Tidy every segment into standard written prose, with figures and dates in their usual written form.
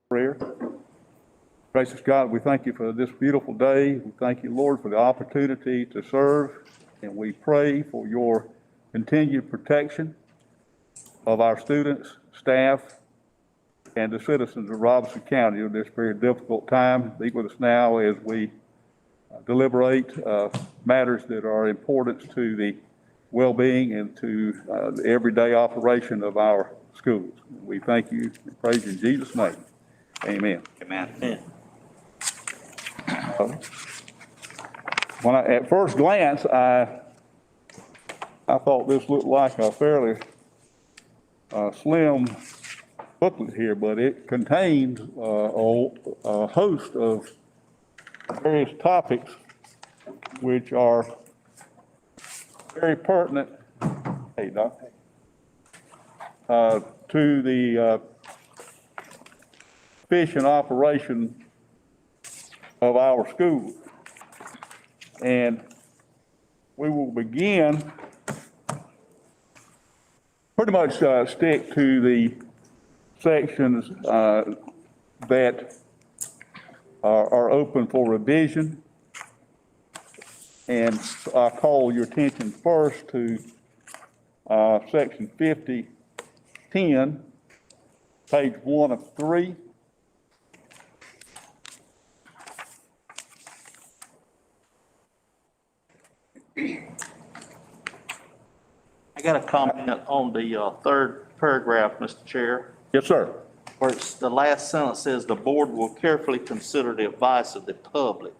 Prayer. Gracious God, we thank you for this beautiful day. We thank you, Lord, for the opportunity to serve, and we pray for your continued protection of our students, staff, and the citizens of Robinson County in this very difficult time. Be with us now as we deliberate matters that are important to the well-being and to the everyday operation of our schools. We thank you and praise you in Jesus' name. Amen. Amen. At first glance, I thought this looked like a fairly slim booklet here, but it contains a host of various topics which are very pertinent, hey, Doc, to the efficient operation of our schools. And we will begin, pretty much stick to the sections that are open for revision. And I call your attention first to section 5010, page 1 of 3. I got a comment on the third paragraph, Mr. Chair, Yes, sir. where it's, the last sentence says, "The board will carefully consider the advice of the public."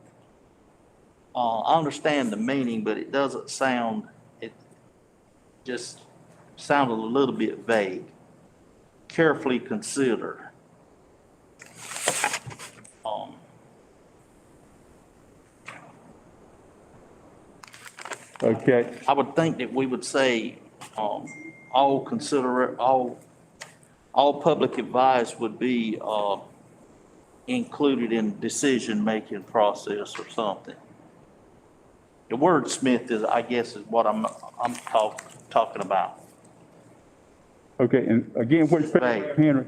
I understand the meaning, but it doesn't sound, it just sounded a little bit vague. Carefully consider. Okay. I would think that we would say, all public advice would be, included in decision-making process or something. The wordsmith is, I guess, is what I'm talking about. Okay, and again, which paragraph, Henry?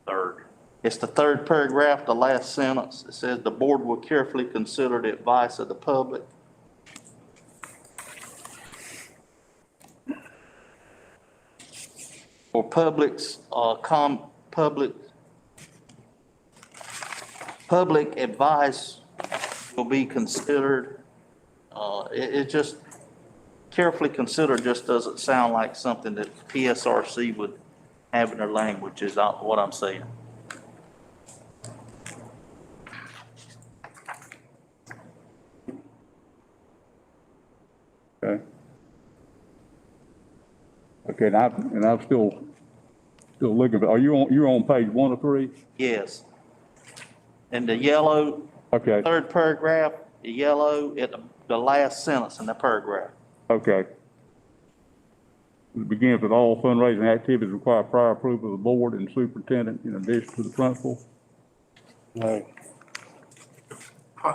Third. It's the third paragraph, the last sentence. It says, "The board will carefully consider the advice of the public." For public advice will be considered. It just carefully considered just doesn't sound like something that PSRC would have in their language, is what I'm saying. Okay. Okay, and I'm still looking, are you're on page 1 of 3? Yes. And the yellow, Okay. third paragraph, the yellow at the last sentence in the paragraph. Okay. It begins with all fundraising activities require prior approval of the board and superintendent in addition to the principal. No.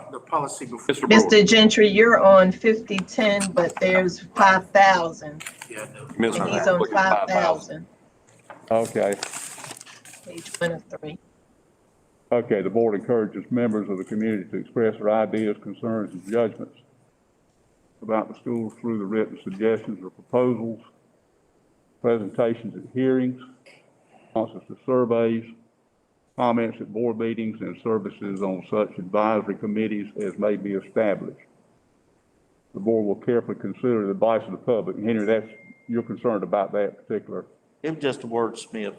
The policy before. Mr. Gentry, you're on 5010, but there's 5,000. Yeah, no. And he's on 5,000, Okay. page 1 of 3. Okay, the board encourages members of the community to express their ideas, concerns, and judgments about the schools through the written suggestions or proposals, presentations at hearings, responses to surveys, comments at board meetings, and services on such advisory committees as may be established. The board will carefully consider the advice of the public. And Henry, you're concerned about that particular. It was just a wordsmith.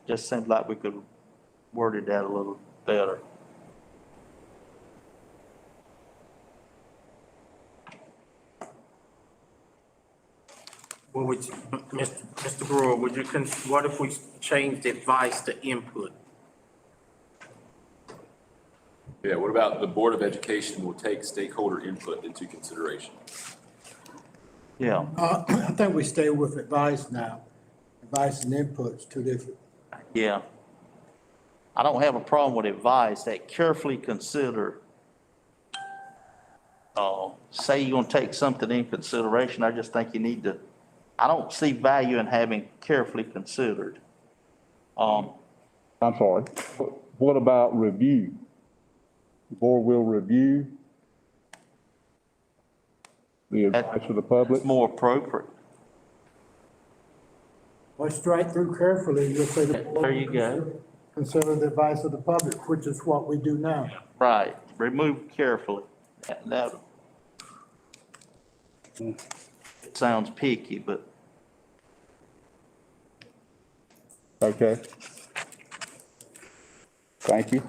Just seemed like we could worded that a little better. What would, Mr. Brewer, would you, what if we changed advice to input? Yeah, what about the Board of Education will take stakeholder input into consideration? Yeah. I think we stay with advice now. Advice and input's two different. Yeah. I don't have a problem with advice that carefully consider, say you're gonna take something in consideration. I just think you need to, I don't see value in having carefully considered. I I'm sorry, what about review? The board will review the advice of the public? It's more appropriate. Well, strike through carefully, you'll say the board. There you go. Consider the advice of the public, which is what we do now. Right, remove carefully. That it sounds picky, but Okay. Thank you.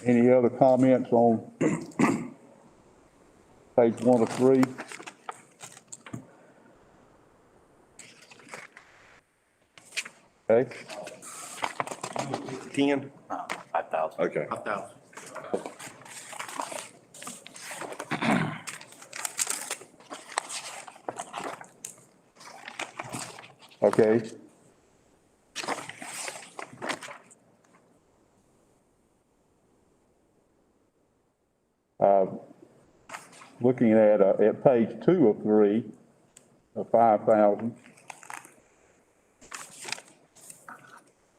Any other comments on page 1 of 3? Okay, 10? 5,000. Okay. 5,000. okay. Looking at page 2 of 3, of 5,000.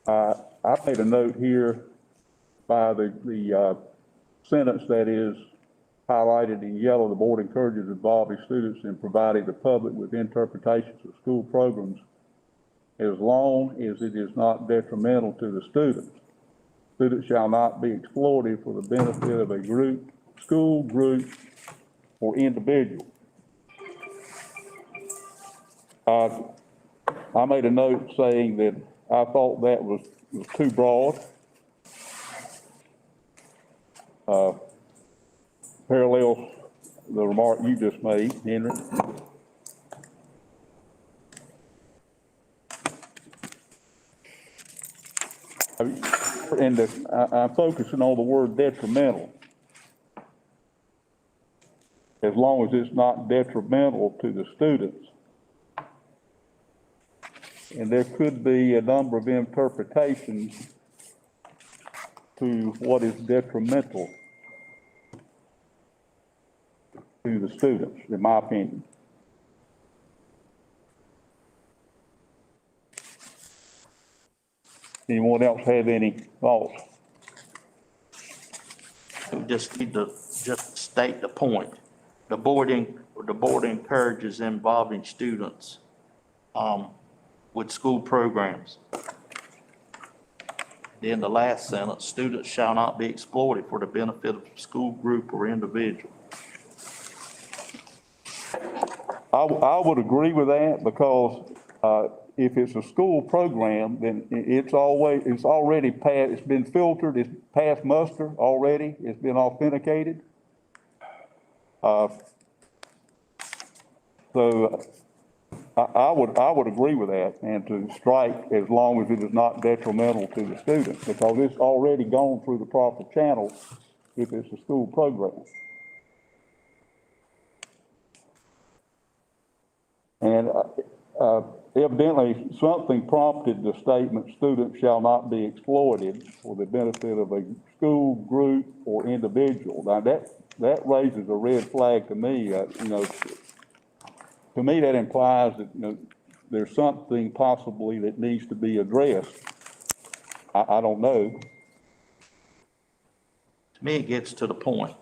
I made a note here by the sentence that is highlighted in yellow. The board encourages involving students in providing the public with interpretations of school programs as long as it is not detrimental to the students. Students shall not be exploited for the benefit of a group, school, group, or individual. I made a note saying that I thought that was too broad. Parallels the remark you just made, Henry. And I'm focusing on the word detrimental. As long as it's not detrimental to the students. And there could be a number of interpretations to what is detrimental to the students, in my opinion. Anyone else have any thoughts? We just need to just state the point. The board encourages involving students, with school programs. Then the last sentence, students shall not be exploited for the benefit of school, group, or individual. I would agree with that because, if it's a school program, then it's already passed, it's been filtered, it's passed muster already, it's been authenticated. So I would agree with that and to strike as long as it is not detrimental to the students because it's already gone through the proper channels if it's a school program. And evidently, something prompted the statement, students shall not be exploited for the benefit of a school, group, or individual. Now, that raises a red flag to me. To me, that implies that, there's something possibly that needs to be addressed. I don't know. To me, it gets to the point.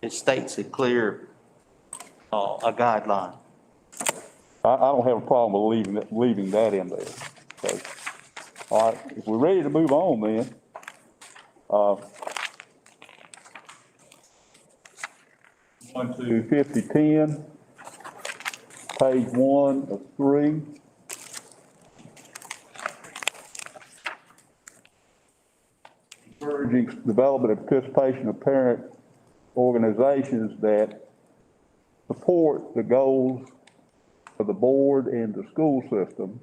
It states a clear, a guideline. I don't have a problem with leaving that in there. So, all right, if we're ready to move on then, on to 5010, page 1 of 3. Encouraging development and participation of parent organizations that support the goals of the board and the school system.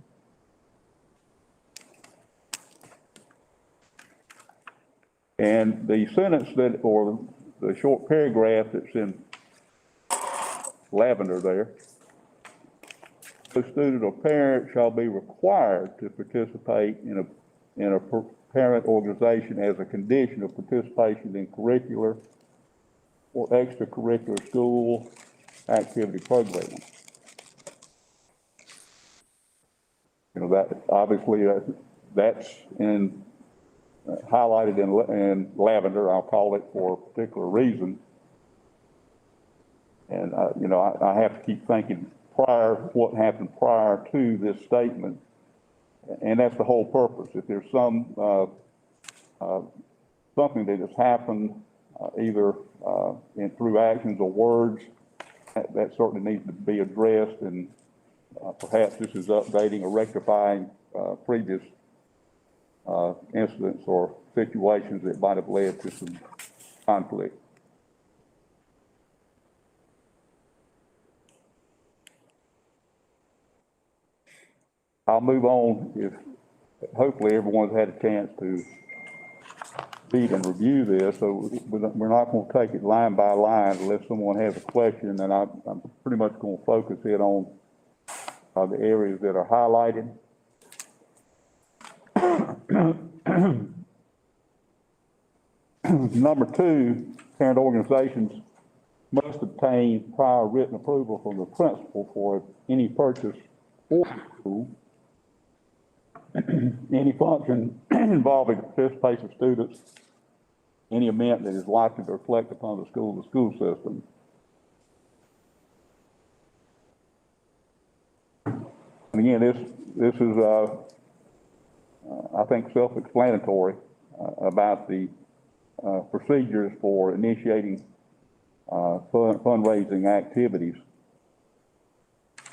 And the sentence that, or the short paragraph that's in lavender there, the student or parent shall be required to participate in a parent organization as a condition of participation in curricular or extracurricular school activity programs. You know, that, obviously, that's highlighted in lavender, I'll call it, for a particular reason. And, you know, I have to keep thinking what happened prior to this statement. And that's the whole purpose. If there's something that has happened, either through actions or words, that certainly needs to be addressed, and perhaps this is updating or rectifying previous incidents or situations that might have led to some conflict. I'll move on if hopefully everyone's had a chance to read and review this, so we're not going to take it line by line unless someone has a question, and I'm pretty much going to focus it on the areas that are highlighted. Number 2, parent organizations must obtain prior written approval from the principal for any purchase or school, any function involving the participation of students, any event that is likely to reflect upon the school system. And again, this is, I think, self-explanatory about the procedures for initiating fundraising activities.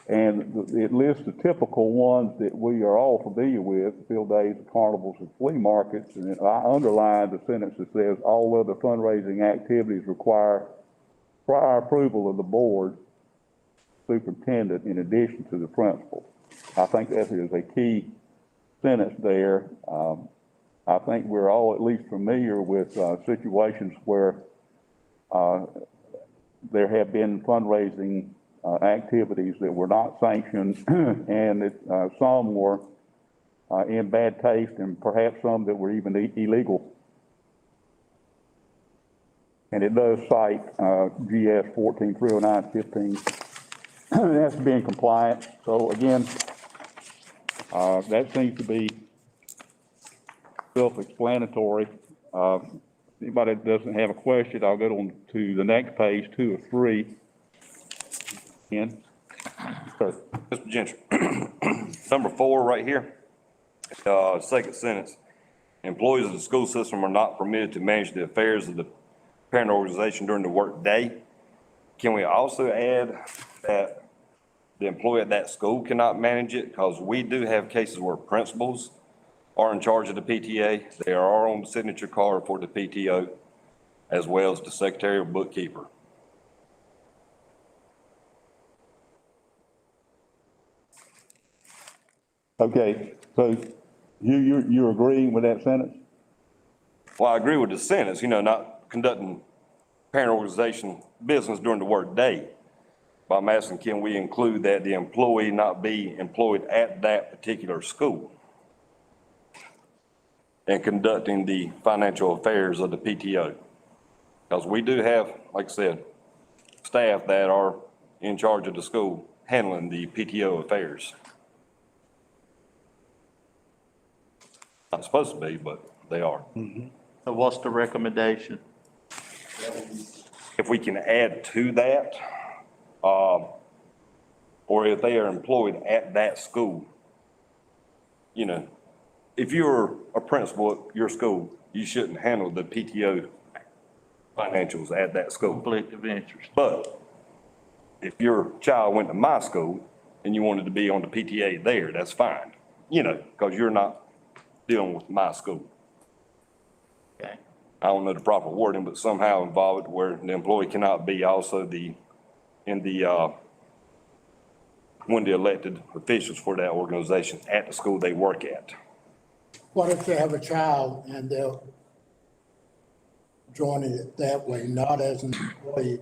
And it lists the typical ones that we are all familiar with: field days, carnivals, and flea markets. And I underlined the sentence that says all other fundraising activities require prior approval of the board superintendent in addition to the principal. I think that is a key sentence there. I think we're all at least familiar with situations where there have been fundraising activities that were not sanctioned, and that some were in bad taste, and perhaps some that were even illegal. And it does cite GS 14309-15. It has to be in compliance. So again, that seems to be self-explanatory. Anybody that doesn't have a question, I'll go on to the next page, 2 of 3. Ken? Sir. Mr. Gentry, number 4 right here, second sentence. Employees of the school system are not permitted to manage the affairs of the parent organization during the work day. Can we also add that the employee at that school cannot manage it? Because we do have cases where principals are in charge of the PTA. They are on the signature card for the PTO, as well as the secretary or bookkeeper. Okay, so you're agreeing with that sentence? Well, I agree with the sentence, not conducting parent organization business during the work day. But I'm asking, can we include that the employee not be employed at that particular school and conducting the financial affairs of the PTO? Because we do have, like I said, staff that are in charge of the school handling the PTO affairs. Not supposed to be, but they are. So what's the recommendation? If we can add to that, or if they are employed at that school, if you're a principal at your school, you shouldn't handle the PTO financials at that school. Conflict of interest. But if your child went to my school and you wanted to be on the PTA there, that's fine, because you're not dealing with my school. Okay. I don't know the proper wording, but somehow involved where the employee cannot be also one of the elected officials for that organization at the school they work at. What if they have a child and they're joining it that way, not as an employee,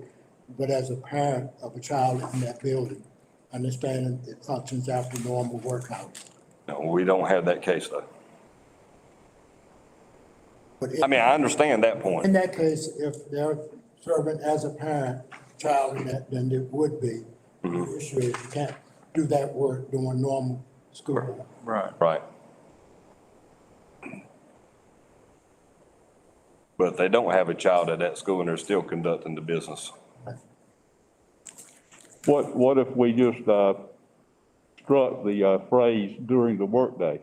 but as a parent of a child in that building, understanding it functions after normal work hours? No, we don't have that case though. But I understand that point. in that case, if they're serving as a parent, child in that, then it would be. The issue is you can't do that work during normal school board. Right. Right. But if they don't have a child at that school and they're still conducting the business, What if we just, struck the, phrase during the workday?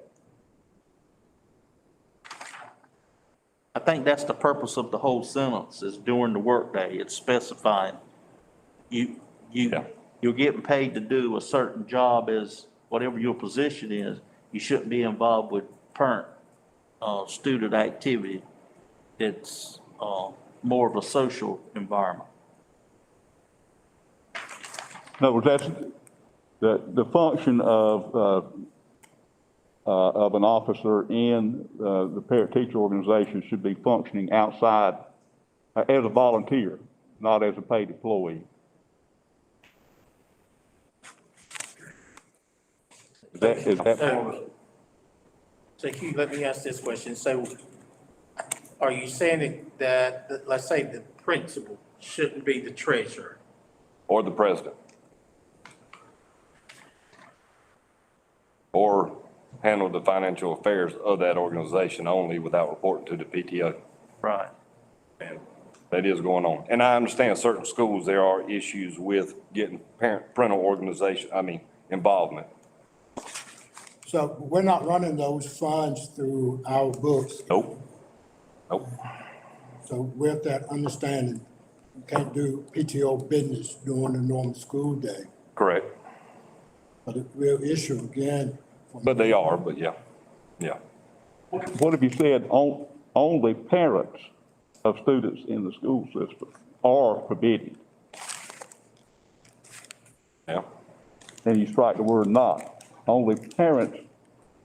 I think that's the purpose of the whole sentence, is during the workday. It's specifying Yeah. you're getting paid to do a certain job as whatever your position is. You shouldn't be involved with parent, student activity. It's, more of a social environment. In other words, that's the function of an officer in the parent-teacher organization should be functioning outside as a volunteer, not as a paid employee. Is that So Hugh, let me ask this question. So are you saying that, let's say the principal shouldn't be the treasurer? or the president, or handle the financial affairs of that organization only without reporting to the PTO. Right. And that is going on. And I understand certain schools, there are issues with getting parental involvement. So we're not running those funds through our books. Nope. Nope. So with that understanding, you can't do PTO business during the normal school day. Correct. But the real issue again. But they are, but yeah, yeah. what if you said only parents of students in the school system are forbidden? Yeah. And you strike the word not. Only parents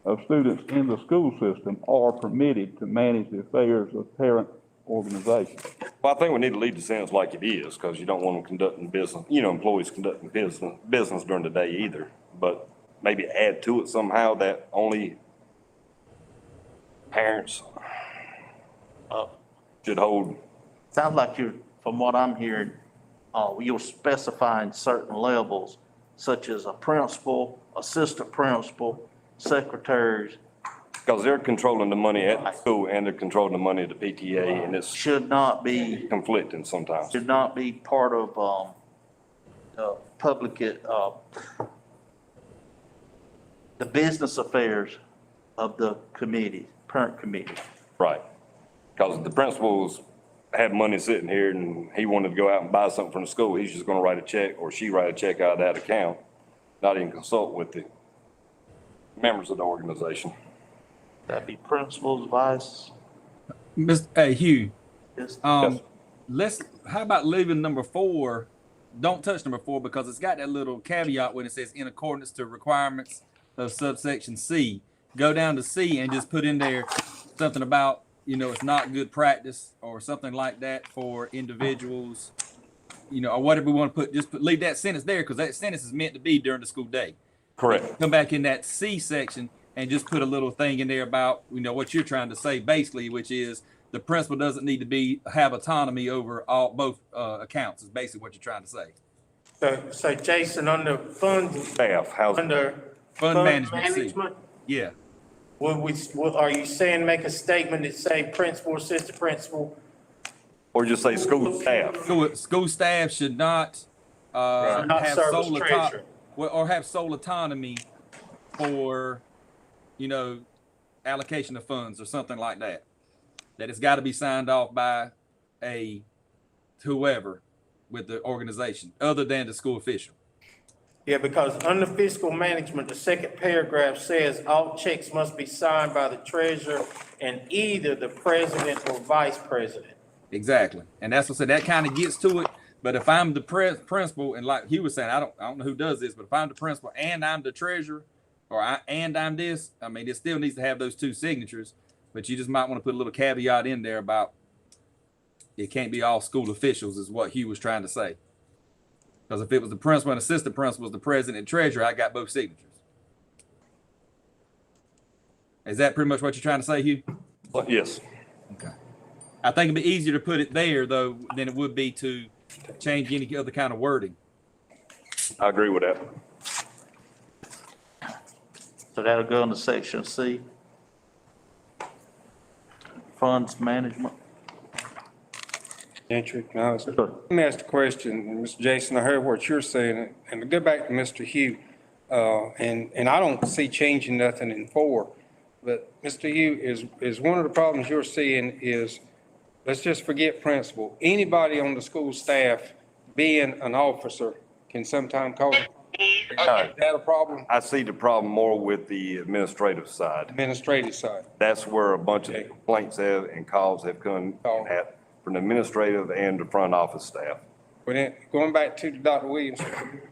of students in the school system are permitted to manage the affairs of parent organizations. Well, I think we need to leave the sentence like it is, because you don't want them conducting business, employees conducting business during the day either. But maybe add to it somehow that only parents should hold. Sounds like from what I'm hearing, you're specifying certain levels, such as a principal, assistant principal, secretaries, Because they're controlling the money at the school and they're controlling the money at the PTA, and it's should not be conflicting sometimes. part of, public, the business affairs of the committee, parent committee. Right. Because the principals had money sitting here and he wanted to go out and buy something from the school, he's just gonna write a check, or she write a check out of that account, not even consult with the members of the organization. That'd be principal's vice. Hey, Hugh, Yes. how about leaving number 4? Don't touch number 4 because it's got that little caveat when it says in accordance to requirements of subsection C. Go down to C and just put in there something about, it's not good practice or something like that for individuals, or whatever we want to put, leave that sentence there because that sentence is meant to be during the school day. Correct. Come back in that C section and just put a little thing in there about, what you're trying to say basically, which is the principal doesn't need to have autonomy over both accounts is basically what you're trying to say. So Jason, under Staff, how's under Fund management, C. Yeah. Are you saying make a statement that say principal, assistant principal? or just say school staff? School staff should not Not have serve as sole treasurer. or have sole autonomy for, allocation of funds or something like that. That it's got to be signed off by whoever with the organization, other than the school official. Yeah, because under fiscal management, the second paragraph says all checks must be signed by the treasurer and either the president or vice president. Exactly, and that's what I said. That kind of gets to it. But if I'm the principal, and like he was saying, I don't know who does this, but if I'm the principal and I'm the treasurer, I'm this, it still needs to have those 2 signatures. But you just might want to put a little caveat in there about it can't be all school officials, is what Hugh was trying to say. Because if it was the principal and assistant principal, the president and treasurer, I got both signatures. Is that pretty much what you're trying to say, Hugh? Yes. Okay. I think it'd be easier to put it there, though, than it would be to change any other kind of wording. I agree with that. So that'll go into section C. Funds management. Gentry, can I ask- Sure. let me ask the question, Mr. Jason, I heard what you're saying, and to go back to Mr. Hugh, and I don't see changing nothing in 4, but Mr. Hugh, is one of the problems you're seeing is, let's just forget principal, anybody on the school staff being an officer can sometimes cause, is that a problem? I see the problem more with the administrative side. Administrative side. That's where a bunch Okay. of complaints have and calls have come at from the administrative and the front office staff. But then, going back to Dr. Williams,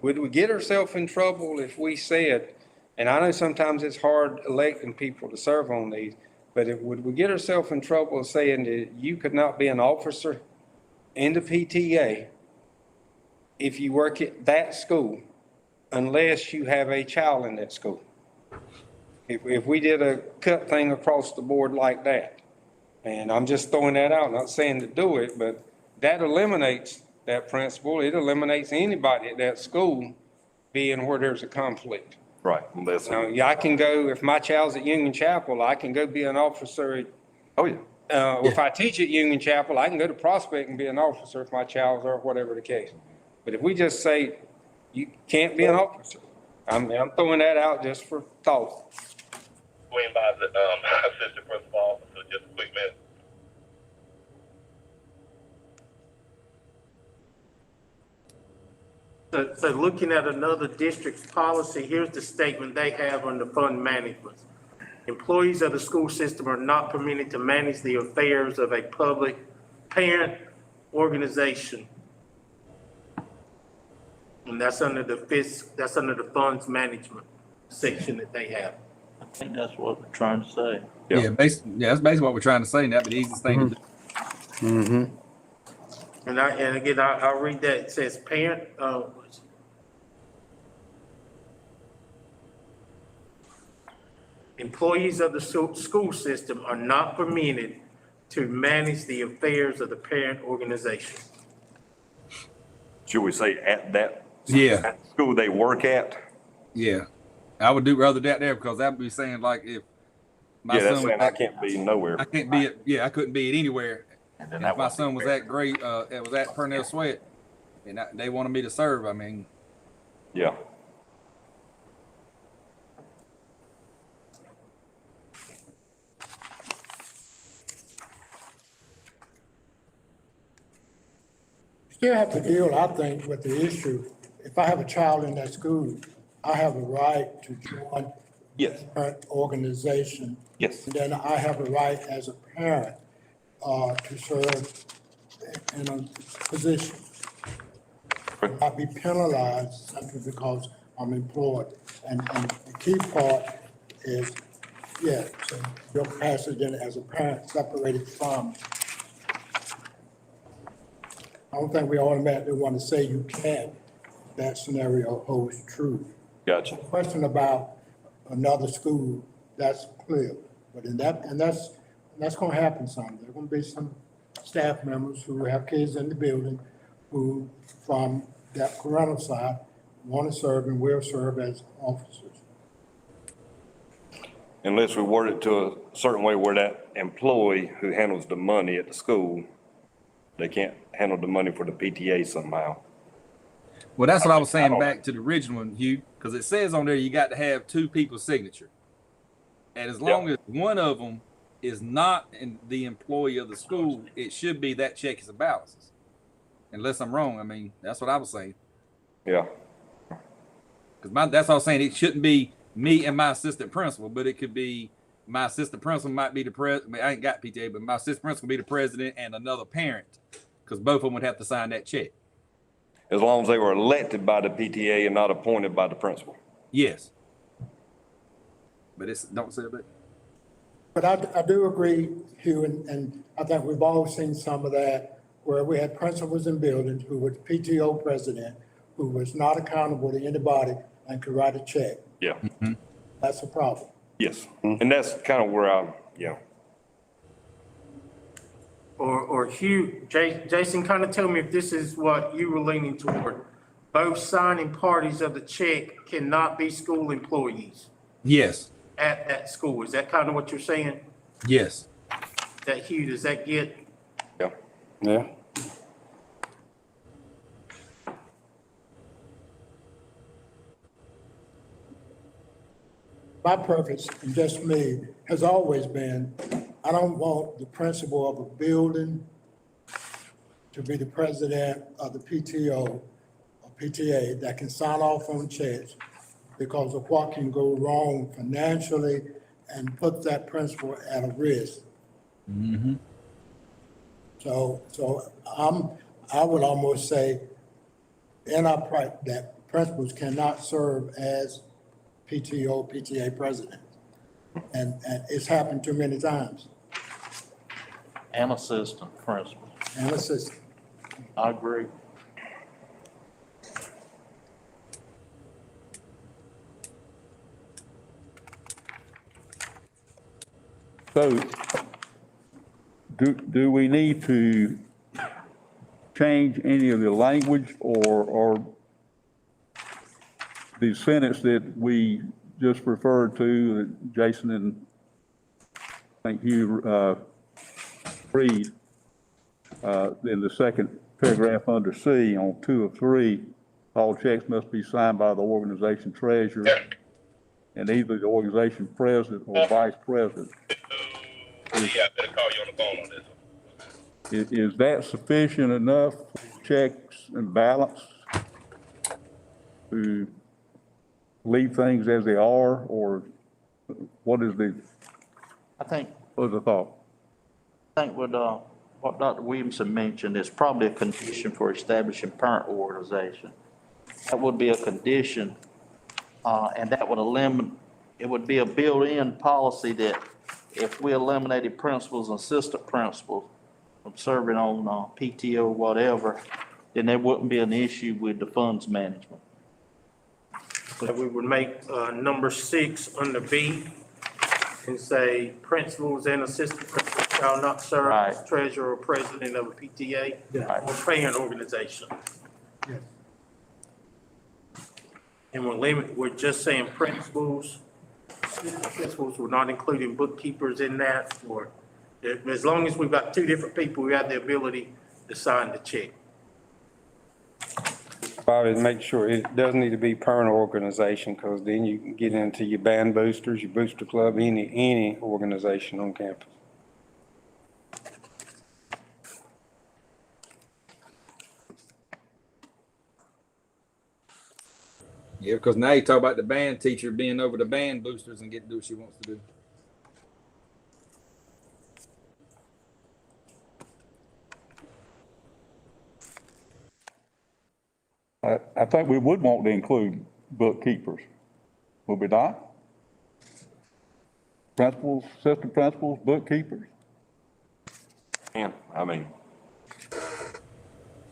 would we get ourselves in trouble if we said, and I know sometimes it's hard electing people to serve on these, but would we get ourselves in trouble saying that you could not be an officer in the PTA if you work at that school unless you have a child in that school? If we did a cut thing across the board like that, and I'm just throwing that out, not saying to do it, but that eliminates that principle. It eliminates anybody at that school being where there's a conflict. Right, unless, Now, yeah, I can go, if my child's at Union Chapel, I can go be an officer. oh yeah, If I teach at Union Chapel, I can go to Prospect and be an officer if my child's or whatever the case. But if we just say you can't be an officer, I'm throwing that out just for thought. Swing by the assistant principal officer, just a quick minute. So looking at another district's policy, here's the statement they have under fund management. Employees of the school system are not permitted to manage the affairs of a public parent organization. And that's under that's under the funds management section that they have. I think that's what we're trying to say. Yeah. Yeah, that's basically what we're trying to say, and that'd be the easiest thing to do. And again, I'll read that. It says parent, employees of the school system are not permitted to manage the affairs of the parent organization. should we say at that Yeah, school they work at? yeah. I would do rather that there because that would be saying like if my Yeah, that's son was saying I at, can't be nowhere. I can't be at, yeah, I couldn't be at anywhere. And then And that if my won't be son was fair. at Great, it was at Purnell Sweat, and they wanted me to serve, I mean, Yeah. Still have to deal, I think, with the issue, if I have a child in that school, I have a right to join Yes. the parent organization. Yes. And then I have a right as a parent, to serve in a position. Not be penalized simply because I'm employed. And the key part is, yeah, so your passage in as a parent separated from. I don't think we automatically want to say you can't, that scenario holds true. Gotcha. Question about another school, that's clear. But in that, and that's gonna happen some. There are gonna be some staff members who have kids in the building who, from that parental side, want to serve and will serve as officers. Unless we word it to a certain way where that employee who handles the money at the school, they can't handle the money for the PTA somehow. well, that's what I was saying back to the original one, Hugh, because it says on there you got to have 2 people's signature. And as long as one of them is not the employee of the school, it should be that checks and balances. Unless I'm wrong, I mean, that's what I was saying. Yeah. Because that's all I was saying. It shouldn't be me and my assistant principal, but it could be my assistant principal might be the president. I mean, I ain't got PTA, but my assistant principal be the president and another parent, because both of them would have to sign that check. As long as they were elected by the PTA and not appointed by the principal. Yes. But it's don't say that. But I do agree, Hugh, and I think we've all seen some of that, where we had principals in buildings who was PTO president, who was not accountable to anybody and could write a check. Yeah. That's a problem. Yes. And that's kind of where Or Hugh, Jason, kind of tell me if this is what you were leaning toward. Both signing parties of the check cannot be school employees. Yes. at that school. Is that kind of what you're saying? Yes. That Hugh, does that get? Yeah. Yeah. My preference, and just me, has always been, I don't want the principal of a building to be the president of the PTO or PTA that can sign off on checks because of what can go wrong financially and put that principal at a risk. So I would almost say that principals cannot serve as PTO, PTA president. And it's happened too many times, And assistant principal. and assistant. I agree. So, do we need to change any of the language or the sentence that we just referred to, that Jason and I think you read, in the second paragraph under C on 2 of 3, all checks must be signed by the organization treasurer and either the organization president or vice president. Yeah, I better call you on the phone on this one. Is that sufficient enough checks and balance to leave things as they are, or what is the thought? I think what Dr. Williamson mentioned is probably a condition for establishing parent organization. That would be a condition, and that would eliminate, it would be a built-in policy that if we eliminated principals and assistant principals from serving on PTO, whatever, then there wouldn't be an issue with the funds management. That we would make number 6 under B and say principals and assistant principals shall not serve as Right. treasurer or president of a PTA or parent organization. Yes. And we're just saying principals, principals, we're not including bookkeepers in that, or as long as we've got 2 different people, we have the ability to sign the check. Bobby, make sure it does need to be parent organization, because then you can get into your band boosters, your booster club, any organization on campus. Yeah, because now you talk about the band teacher being over the band boosters and getting to do what she wants to do. I think we would want to include bookkeepers, would we not? Principals, assistant principals, bookkeepers? And, I mean,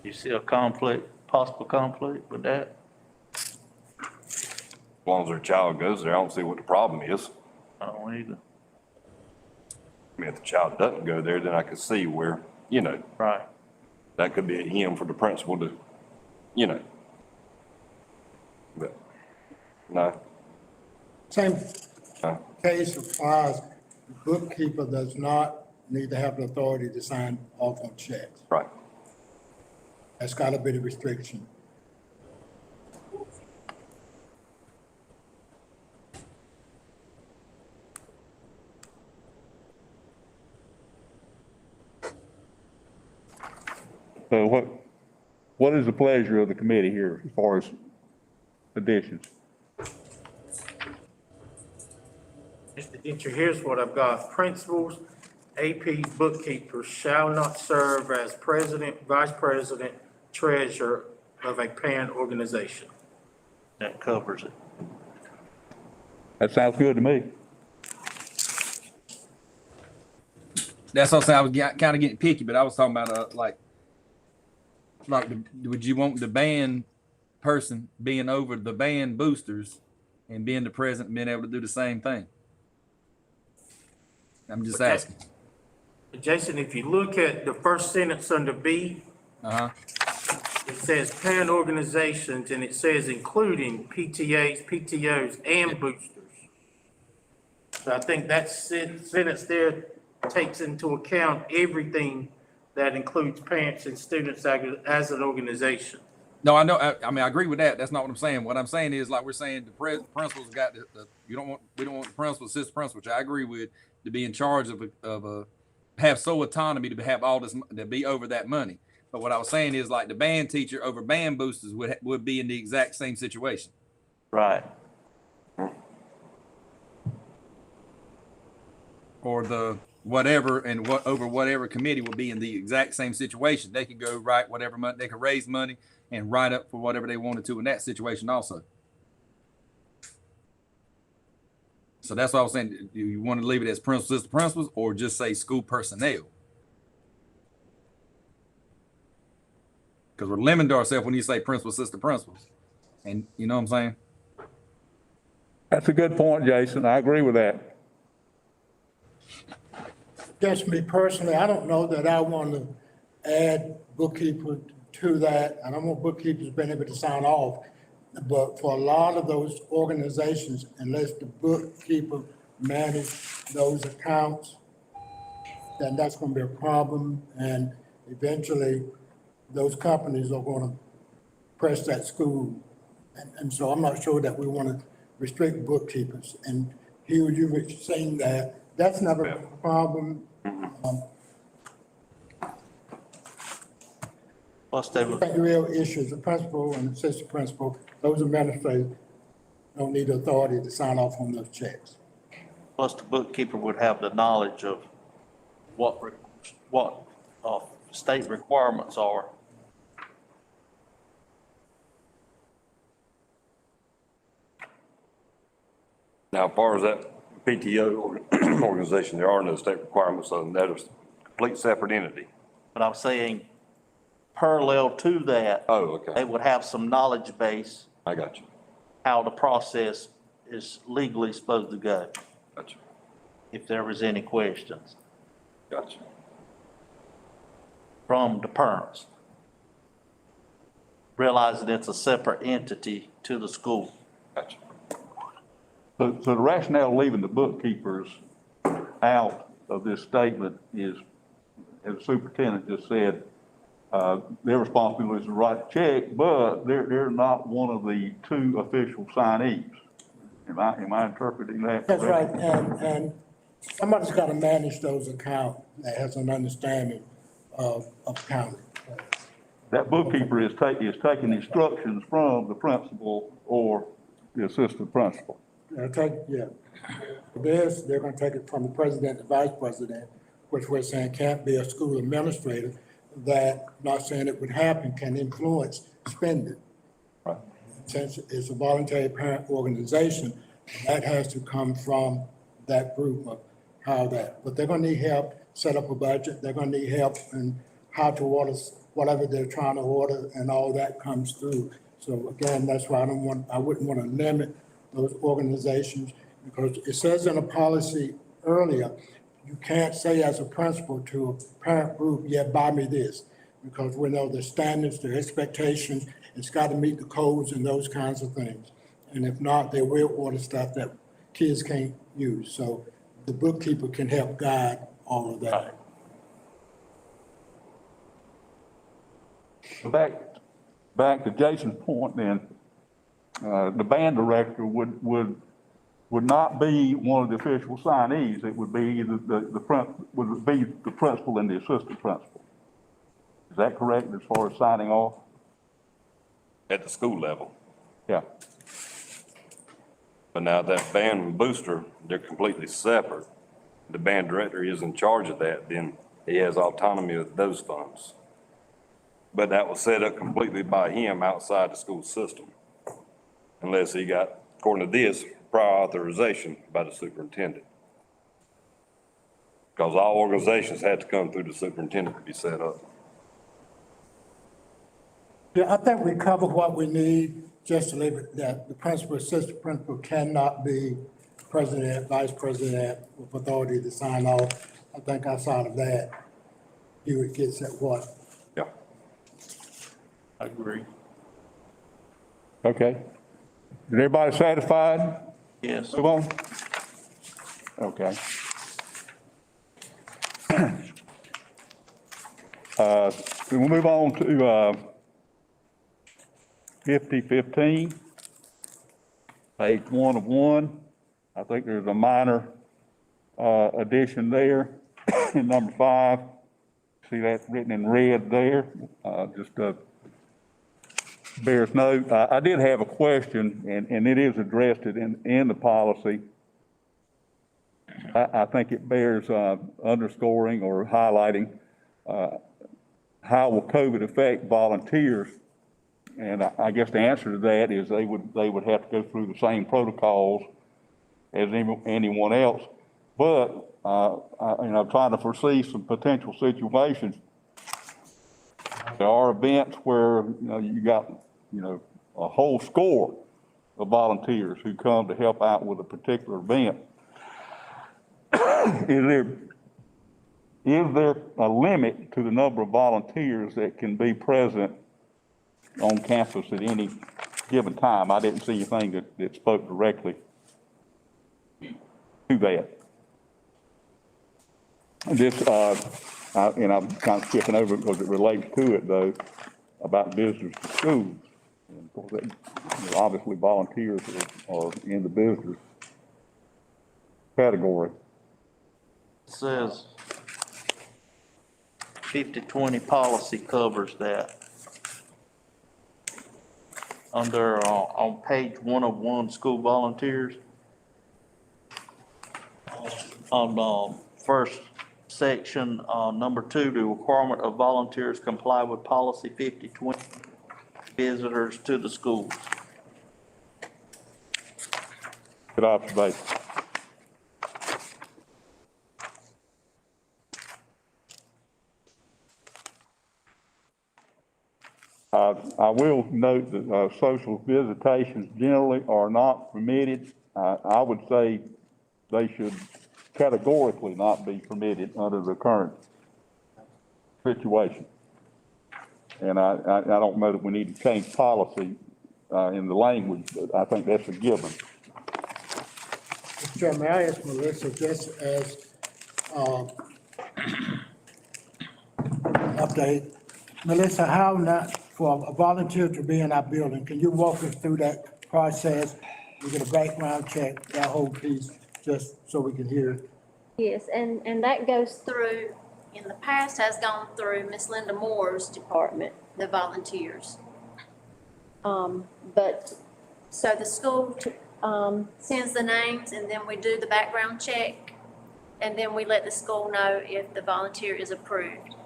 You see a conflict, possible conflict with that? as long as their child goes there, I don't see what the problem is. I don't either. I mean, if the child doesn't go there, then I could see where, Right. that could be a him for the principal to, But, no, Same no. case applies, the bookkeeper does not need to have the authority to sign off on checks. Right. That's gotta be the restriction. So what is the pleasure of the committee here as far as additions? Mr. Ditcher, here's what I've got. Principals, AP bookkeepers shall not serve as president, vice president, treasurer of a parent organization. That covers it. That sounds good to me. That's what I'm saying. I was kind of getting picky, but I was talking about would you want the band person being over the band boosters and being the president and being able to do the same thing? I'm just asking. Jason, if you look at the first sentence under B, it says parent organizations, and it says including PTAs, PTOs, and boosters. So I think that sentence there takes into account everything that includes parents and students as an organization. No, I know, I mean, I agree with that. That's not what I'm saying. What I'm saying is, like we're saying, the principal's got we don't want the principal, assistant principal, which I agree with, to be in charge of have sole autonomy to have all this, to be over that money. But what I was saying is, like, the band teacher over band boosters would be in the exact same situation. Right. Or the whatever, and what over whatever committee would be in the exact same situation. They could go write whatever money, they could raise money and write up for whatever they wanted to in that situation also. So that's what I was saying. Do you want to leave it as principals, assistant principals, or just say school personnel? Because we're limiting ourselves when you say principal, assistant principals. And you know what I'm saying? That's a good point, Jason. I agree with that. Just me personally, I don't know that I want to add bookkeeper to that. I don't want bookkeepers being able to sign off. But for a lot of those organizations, unless the bookkeeper manage those accounts, then that's going to be a problem. And eventually, those companies are going to press that school. And so I'm not sure that we want to restrict bookkeepers. And Hugh, you were saying that that's never a problem. Plus they would, The real issue is the principal and assistant principal, those administrators don't need the authority to sign off on those checks. plus the bookkeeper would have the knowledge of what state requirements are. Now, as far as that PTO organization, there are no state requirements, so that is a complete separate entity. But I'm saying parallel to that, Oh, they okay. would have some knowledge base, I got you. how the process is legally supposed to go, Got you. if there was any questions Got you. from the parents. Realizing it's a separate entity to the school. Got you. So the rationale leaving the bookkeepers out of this statement is, as the superintendent just said, their responsibility is to write the check, but they're not one of the two official signees. Am I interpreting that That's right, correctly? and somebody's got to manage those accounts that has an understanding of accounting. That bookkeeper is taking instructions from the principal or the assistant principal. They're gonna take it from the president and vice president, which we're saying can't be a school administrator, that, not saying it would happen, can influence spending. Right. Since it's a voluntary parent organization, that has to come from that group of how that, but they're gonna need help set up a budget, they're gonna need help in how to order whatever they're trying to order, and all that comes through. So again, that's why I wouldn't want to limit those organizations, because it says in a policy earlier, you can't say as a principal to a parent group, yeah, buy me this, because we know the standards, the expectations, it's got to meet the codes and those kinds of things. And if not, they will order stuff that kids can't use. So the bookkeeper can help guide all of that. Back to Jason's point then, the band director would not be one of the official signees. It would be either would be the principal and the assistant principal. Is that correct as far as signing off? At the school level. Yeah. But now that band booster, they're completely separate. The band director is in charge of that, then he has autonomy of those funds. But that was set up completely by him outside the school system. Unless he got, according to this, prior authorization by the superintendent. Because all organizations had to come through the superintendent to be set up. Yeah, I think we covered what we need, just to leave it that the principal, assistant principal cannot be president, vice president with authority to sign off. I think outside of that, he would get at what? Yeah. I agree. Okay. Is everybody satisfied? Yes. Move on. Okay. We'll move on to, 5015, page 1 of 1. I think there's a minor, addition there in number 5. See that written in red there? Just, bears note. I did have a question, and it is addressed in the policy. I think it bears, underscoring or highlighting, how will COVID affect volunteers? And I guess the answer to that is they would have to go through the same protocols as anyone else. But, I'm trying to foresee some potential situations. There are events where, you got, a whole score of volunteers who come to help out with a particular event. Is there a limit to the number of volunteers that can be present on campus at any given time? I didn't see anything that spoke directly to that. This, and I'm kind of skipping over it because it relates to it though, about visitors to schools. And of course, obviously volunteers are in the visitors category. It says 5020 policy covers that. Under, on page 1 of 1, school volunteers. On, first section, number 2, the requirement of volunteers comply with policy 5020, visitors to the schools. Good observation. I will note that social visitations generally are not permitted. I would say they should categorically not be permitted under the current situation. And I don't know that we need to change policy in the language, but I think that's a given. Mr. Chairman, may I ask Melissa, just as, update, Melissa, how not, for a volunteer to be in our building, can you walk us through that process? We get a background check, that whole piece, just so we can hear it. Yes, and that goes through, in the past has gone through Miss Linda Moore's department, the volunteers. But, so the school, sends the names and then we do the background check. And then we let the school know if the volunteer is approved.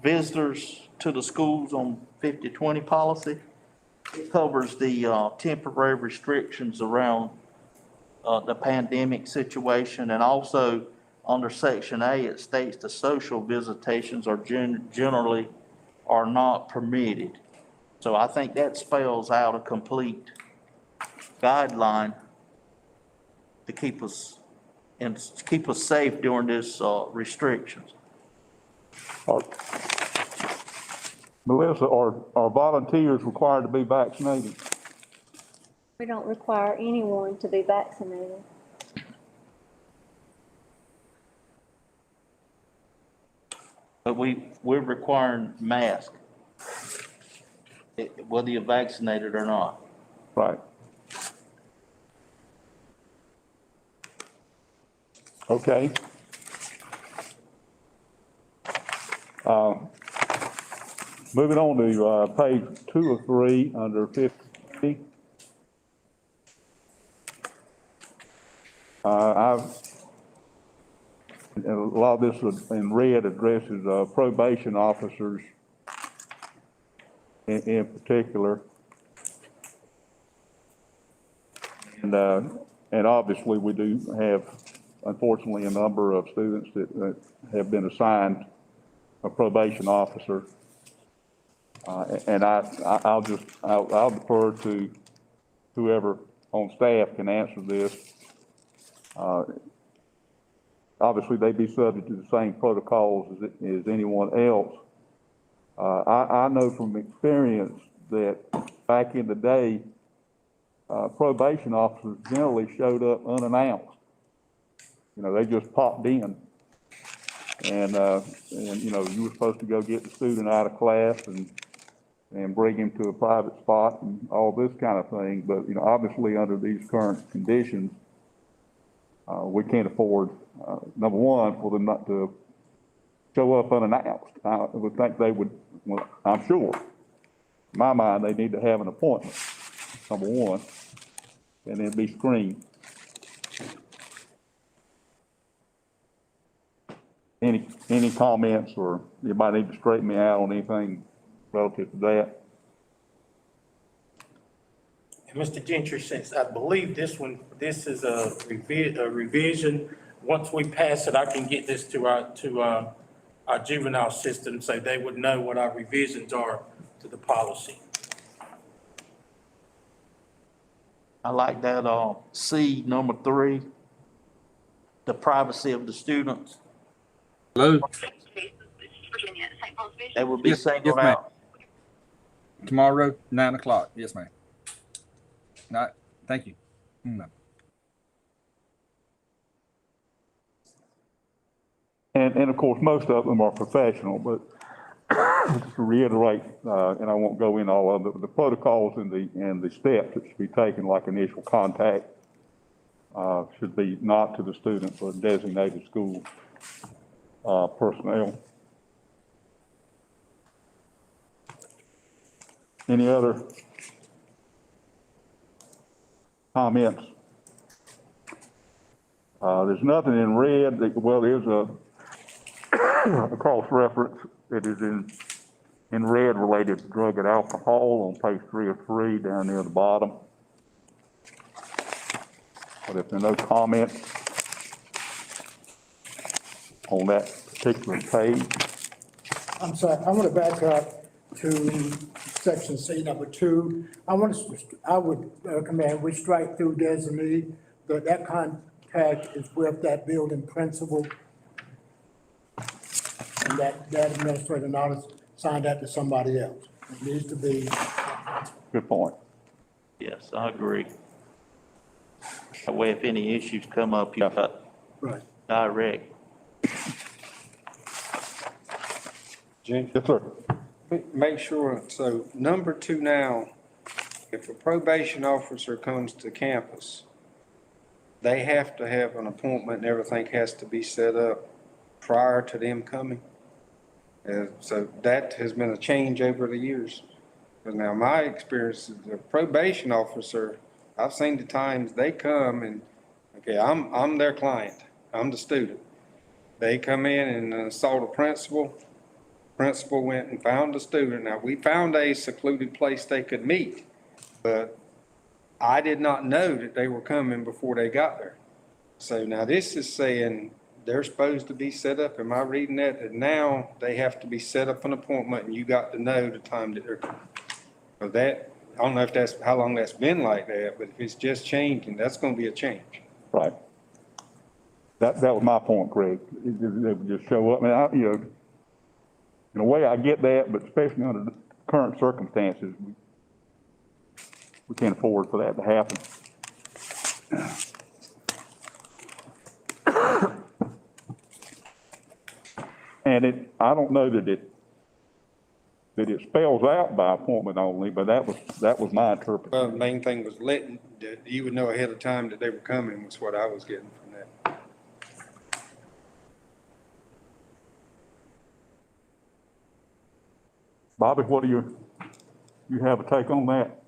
Visitors to the schools on 5020 policy, it covers the temporary restrictions around the pandemic situation, and also under section A, it states the social visitations are generally are not permitted. So I think that spells out a complete guideline to keep us safe during this restrictions. Melissa, are volunteers required to be vaccinated? We don't require anyone to be vaccinated. But we're requiring masks, whether you're vaccinated or not. Right. Okay. Moving on to page 2 of 3 under 50. A lot of this in red addresses probation officers in particular. And obviously we do have, unfortunately, a number of students that have been assigned a probation officer. And I'll defer to whoever on staff can answer this. Obviously, they'd be subject to the same protocols as anyone else. I know from experience that back in the day, probation officers generally showed up unannounced. You know, they just popped in. And, you know, you were supposed to go get the student out of class and bring him to a private spot and all this kind of thing. But, you know, obviously under these current conditions, we can't afford, number one, for them not to show up unannounced. I would think they would, well, I'm sure, in my mind, they need to have an appointment, number one, and then be screened. Any comments, or anybody need to straighten me out on anything relative to that? And Mr. Gentry, since I believe this is a revision, once we pass it, I can get this to our juvenile system, so they would know what our revisions are to the policy. I like that, C, number 3, the privacy of the students. Hello? They will be Yes, singled ma'am. out. Tomorrow, 9 o'clock. Yes, ma'am. All right, thank you. And of course, most of them are professional, but just to reiterate, and I won't go into all of the protocols and the steps that should be taken, like initial contact, should be not to the student, but designated school personnel. Any other comments? There's nothing in red. Well, there's a cross-reference that is in red related to drug and alcohol on page 3 of 3 down near the bottom. But if there are no comments on that particular page, I'm sorry, I want to back up to section C, number 2. I would recommend we strike through designee, that contact is with that building principal. And that administrator not assign that to somebody else. It needs to be. good point. Yes, I agree. That way, if any issues come up, you've got Right. direct. Jen, Yes, sir. make sure, so number 2 now, if a probation officer comes to campus, they have to have an appointment and everything has to be set up prior to them coming. So that has been a change over the years. Because now my experience is the probation officer, I've seen the times they come and, okay, I'm their client, I'm the student. They come in and saw the principal. Principal went and found the student. Now, we found a secluded place they could meet, but I did not know that they were coming before they got there. So now this is saying they're supposed to be set up. Am I reading that? And now they have to be set up an appointment and you got to know the time that they're coming. So that, I don't know if that's, how long that's been like that, but if it's just changing, that's going to be a change. Right. That was my point, Craig. They would just show up. I mean, in a way, I get that, but especially under the current circumstances, we can't afford for that to happen. And I don't know that it spells out by appointment only, but that was my interpretation. Well, the main thing was letting, that you would know ahead of time that they were coming was what I was getting from that. Bobby, what do you have a take on that?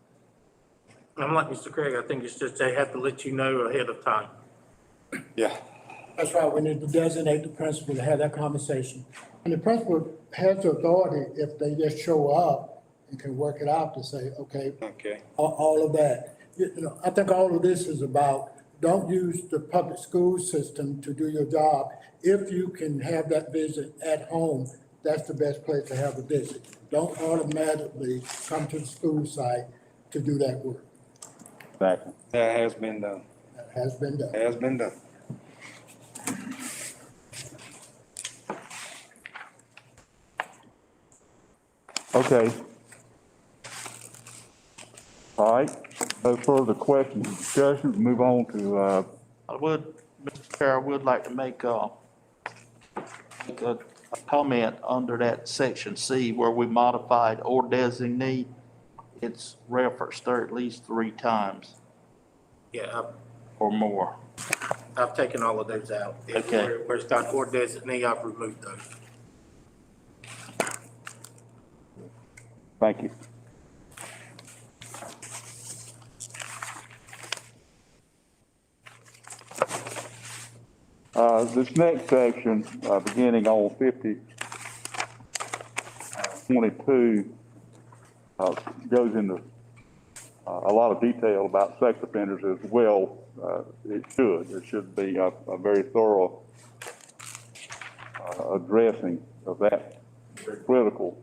I'm like Mr. Craig, I think it's just they have to let you know ahead of time. Yeah. That's right, we need to designate the principal to have that conversation. And the principal has the authority, if they just show up and can work it out, to say, okay, Okay. all of that. I think all of this is about, don't use the public school system to do your job. If you can have that visit at home, that's the best place to have a visit. Don't automatically come to the school site to do that work. Exactly. That has been done. That has been done. Has been done. Okay. All right, no further questions or discussions, move on to, I would, Mr. Chair, I would like to make a comment under that section C where we modified or designate. It's referenced there at least 3 times Yeah, or more. I've taken all of those out. Okay. Where it's got or designee, I've removed those. thank you. This next section, beginning on 5022, goes into a lot of detail about sex offenders as well. It should be a very thorough addressing of that very critical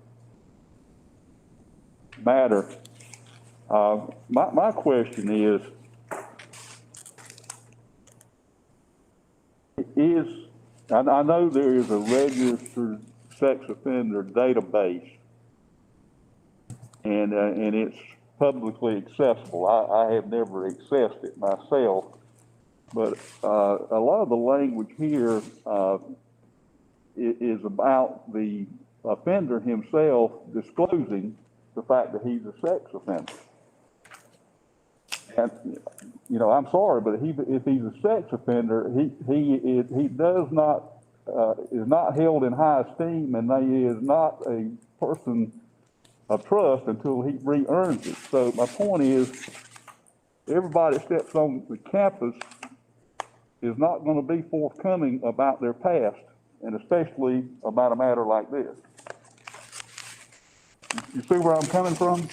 matter. My question is I know there is a registered sex offender database, and it's publicly accessible. I have never accessed it myself, but a lot of the language here is about the offender himself disclosing the fact that he's a sex offender. And, you know, I'm sorry, but if he's a sex offender, he does not is not held in high esteem, and he is not a person of trust until he re-earns it. So my point is, everybody that steps on the campus is not going to be forthcoming about their past, and especially about a matter like this. You see where I'm coming from?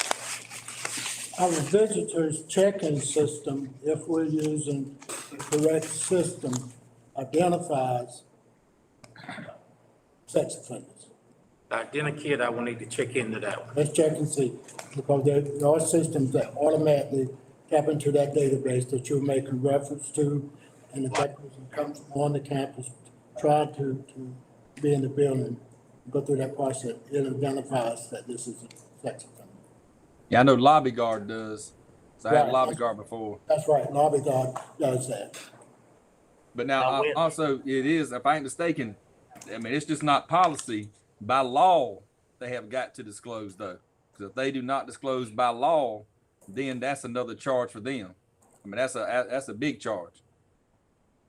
Our visitors check-in system, if we're using the correct system, identifies sex offenders. Identikit, I will need to check into that one. Let's check and see, because there are systems that automatically tap into that database that you're making reference to, and if that person comes on the campus, try to be in the building, go through that process, it identifies that this is a sex offender. Yeah, I know Lobby Guard does. So I had Right. Lobby Guard before. That's right, Lobby Guard does that. But now, Now, when- also, it is, if I ain't mistaken, I mean, it's just not policy. By law, they have got to disclose though. Because if they do not disclose by law, then that's another charge for them. I mean, that's a big charge.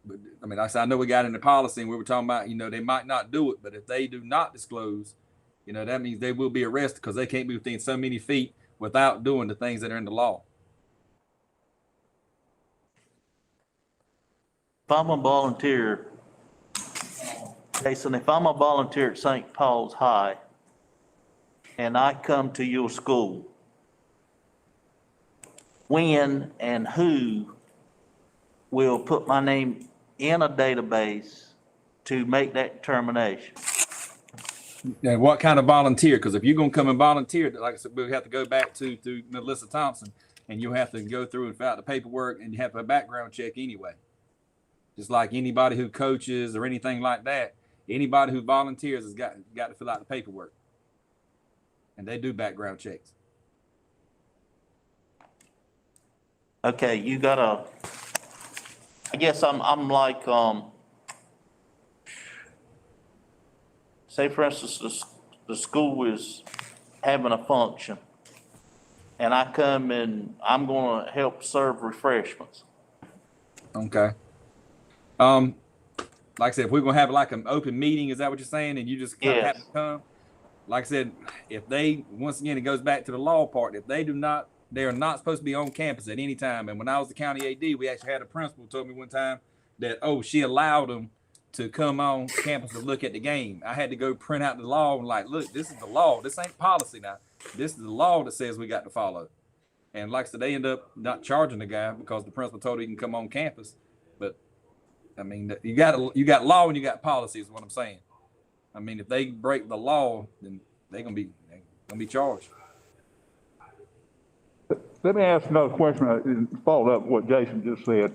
But I mean, I know we got in the policy and we were talking about, you know, they might not do it, but if they do not disclose, you know, that means they will be arrested because they can't be within so many feet without doing the things that are in the law. If I'm a volunteer, Jason, if I'm a volunteer at St. Paul's High and I come to your school, when and who will put my name in a database to make that determination? And what kind of volunteer? Because if you're gonna come and volunteer, like I said, we'll have to go back to Melissa Thompson, and you'll have to go through and fill out the paperwork, and you have a background check anyway. Just like anybody who coaches or anything like that, anybody who volunteers has got to fill out the paperwork, and they do background checks. Okay, you gotta, I guess I'm like, say for instance, the school is having a function and I come and I'm gonna help serve refreshments. Okay. Like I said, if we're gonna have like an open meeting, is that what you're saying? And you just kind of have to come? Like I said, if they, once again, it goes back to the law part. If they are not supposed to be on campus at any time. And when I was the county AD, we actually had a principal who told me one time that, she allowed them to come on campus to look at the game. I had to go print out the law and like, look, this is the law. This ain't policy now. This is the law that says we got to follow. And like I said, they end up not charging the guy because the principal told he can come on campus. But I mean, you got law and you got policy is what I'm saying. I mean, if they break the law, then they're gonna be charged. Let me ask another question and follow up what Jason just said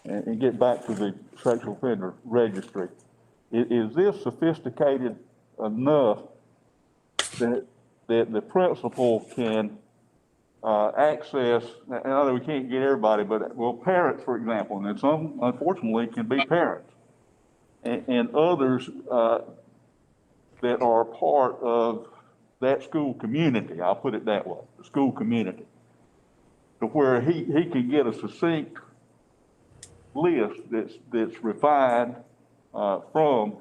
and get back to the sexual offender registry. Is this sophisticated enough that that the principal can access, and I know we can't get everybody, but, well, parents, for example, and then some, unfortunately, can be parents, and others that are part of that school community, I'll put it that way, the school community, to where he can get a succinct list that's refined from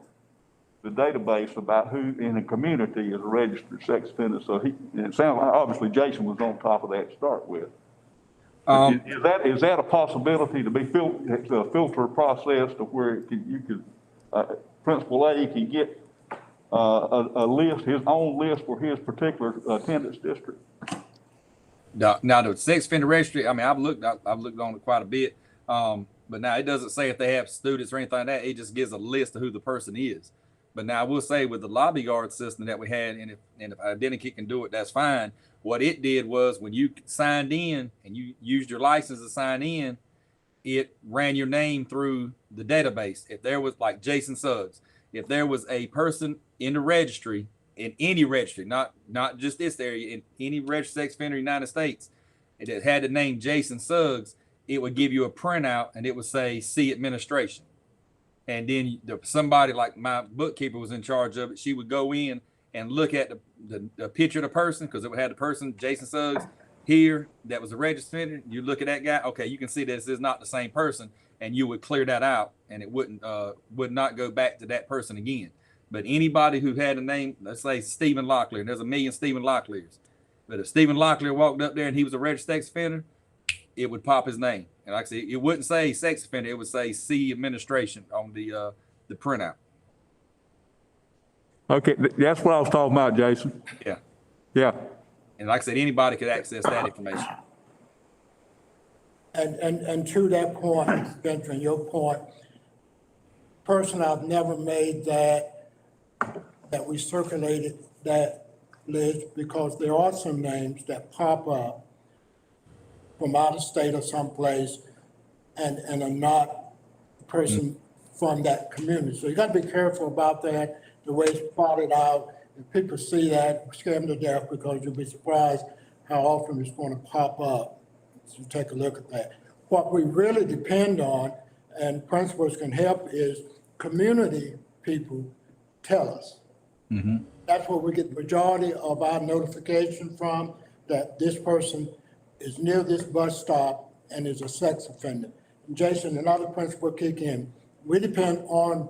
the database about who in the community is a registered sex offender. So it sounds like, obviously, Jason was on top of that to start with. Is that a possibility to be a filter process to where Principal A can get a list, his own list for his particular attendance district? Now the sex offender registry, I mean, I've looked on it quite a bit. But now it doesn't say if they have students or anything like that. It just gives a list of who the person is. But now I will say with the lobby guard system that we had, and if Identikit can do it, that's fine. What it did was when you signed in and you used your license to sign in, it ran your name through the database. If there was, like Jason Suggs, if there was a person in the registry, in any registry, not just this area, in any registered sex offender in the United States, and it had the name Jason Suggs, it would give you a printout and it would say C administration. And then somebody like my bookkeeper was in charge of it. She would go in and look at the picture of the person, because it would have the person, Jason Suggs, here, that was a registered offender. You look at that guy, okay, you can see this is not the same person, and you would clear that out, and it would not go back to that person again. But anybody who had a name, let's say Stephen Locklear, and there's a million Stephen Locklears, but if Stephen Locklear walked up there and he was a registered sex offender, it would pop his name. And like I said, it wouldn't say sex offender, it would say C administration on the printout. Okay, that's what I was talking about, Jason. Yeah. Yeah. And like I said, anybody could access that information. And to that point, Benjamin, your point, personally, I've never made that we circulated that list, because there are some names that pop up from out of state or someplace and are not a person from that community. So you got to be careful about that, the way it's plotted out. If people see that, scare them to death, because you'll be surprised how often it's going to pop up. So take a look at that. What we really depend on, and principals can help, is community people tell us. Mm-hmm. That's where we get the majority of our notification from, that this person is near this bus stop and is a sex offender. And Jason, another principal kick in. We depend on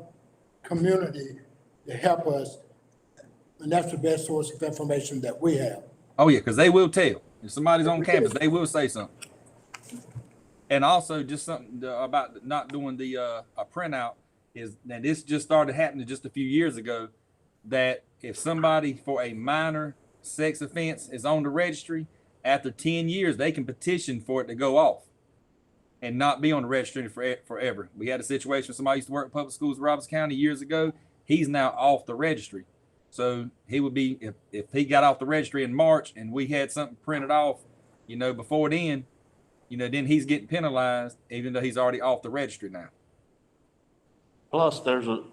community to help us, and that's the best source of information that we have. Oh yeah, because they will tell. If somebody's on campus, they will say something. And also just something about not doing the a printout is that this just started happening just a few years ago, that if somebody for a minor sex offense is on the registry, after 10 years, they can petition for it to go off and not be on the registry forever. We had a situation, somebody used to work in public schools in Robertson County years ago. He's now off the registry. So he would be, if he got off the registry in March and we had something printed off, before then, then he's getting penalized, even though he's already off the registry now. Plus, there's a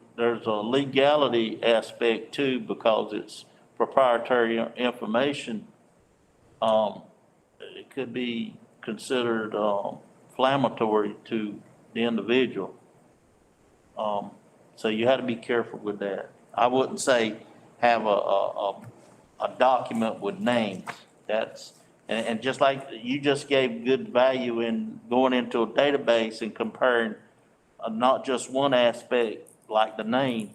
legality aspect too, because it's proprietary information. It could be considered inflammatory to the individual. So you had to be careful with that. I wouldn't say have a document with names. And just like you just gave good value in going into a database and comparing not just one aspect like the name,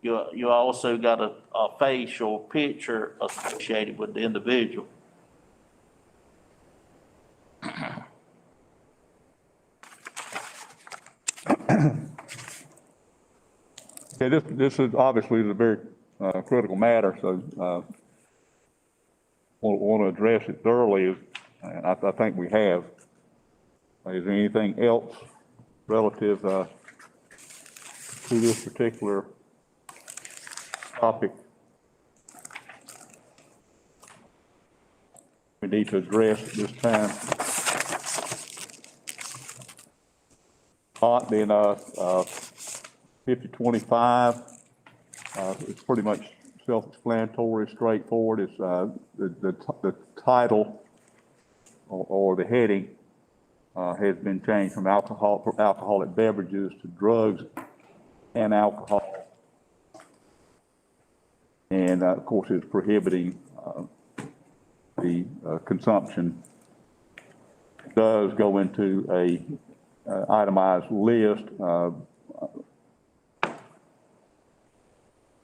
you also got a face or picture associated with the individual. Okay, this is obviously a very critical matter, so want to address it thoroughly, and I think we have. Is there anything else relative to this particular topic we need to address at this time? Then 5025, it's pretty much self-explanatory, straightforward. It's, the title or the heading, has been changed from alcoholic beverages to drugs and alcohol. And, of course, it's prohibiting, the, consumption. It does go into a, itemized list.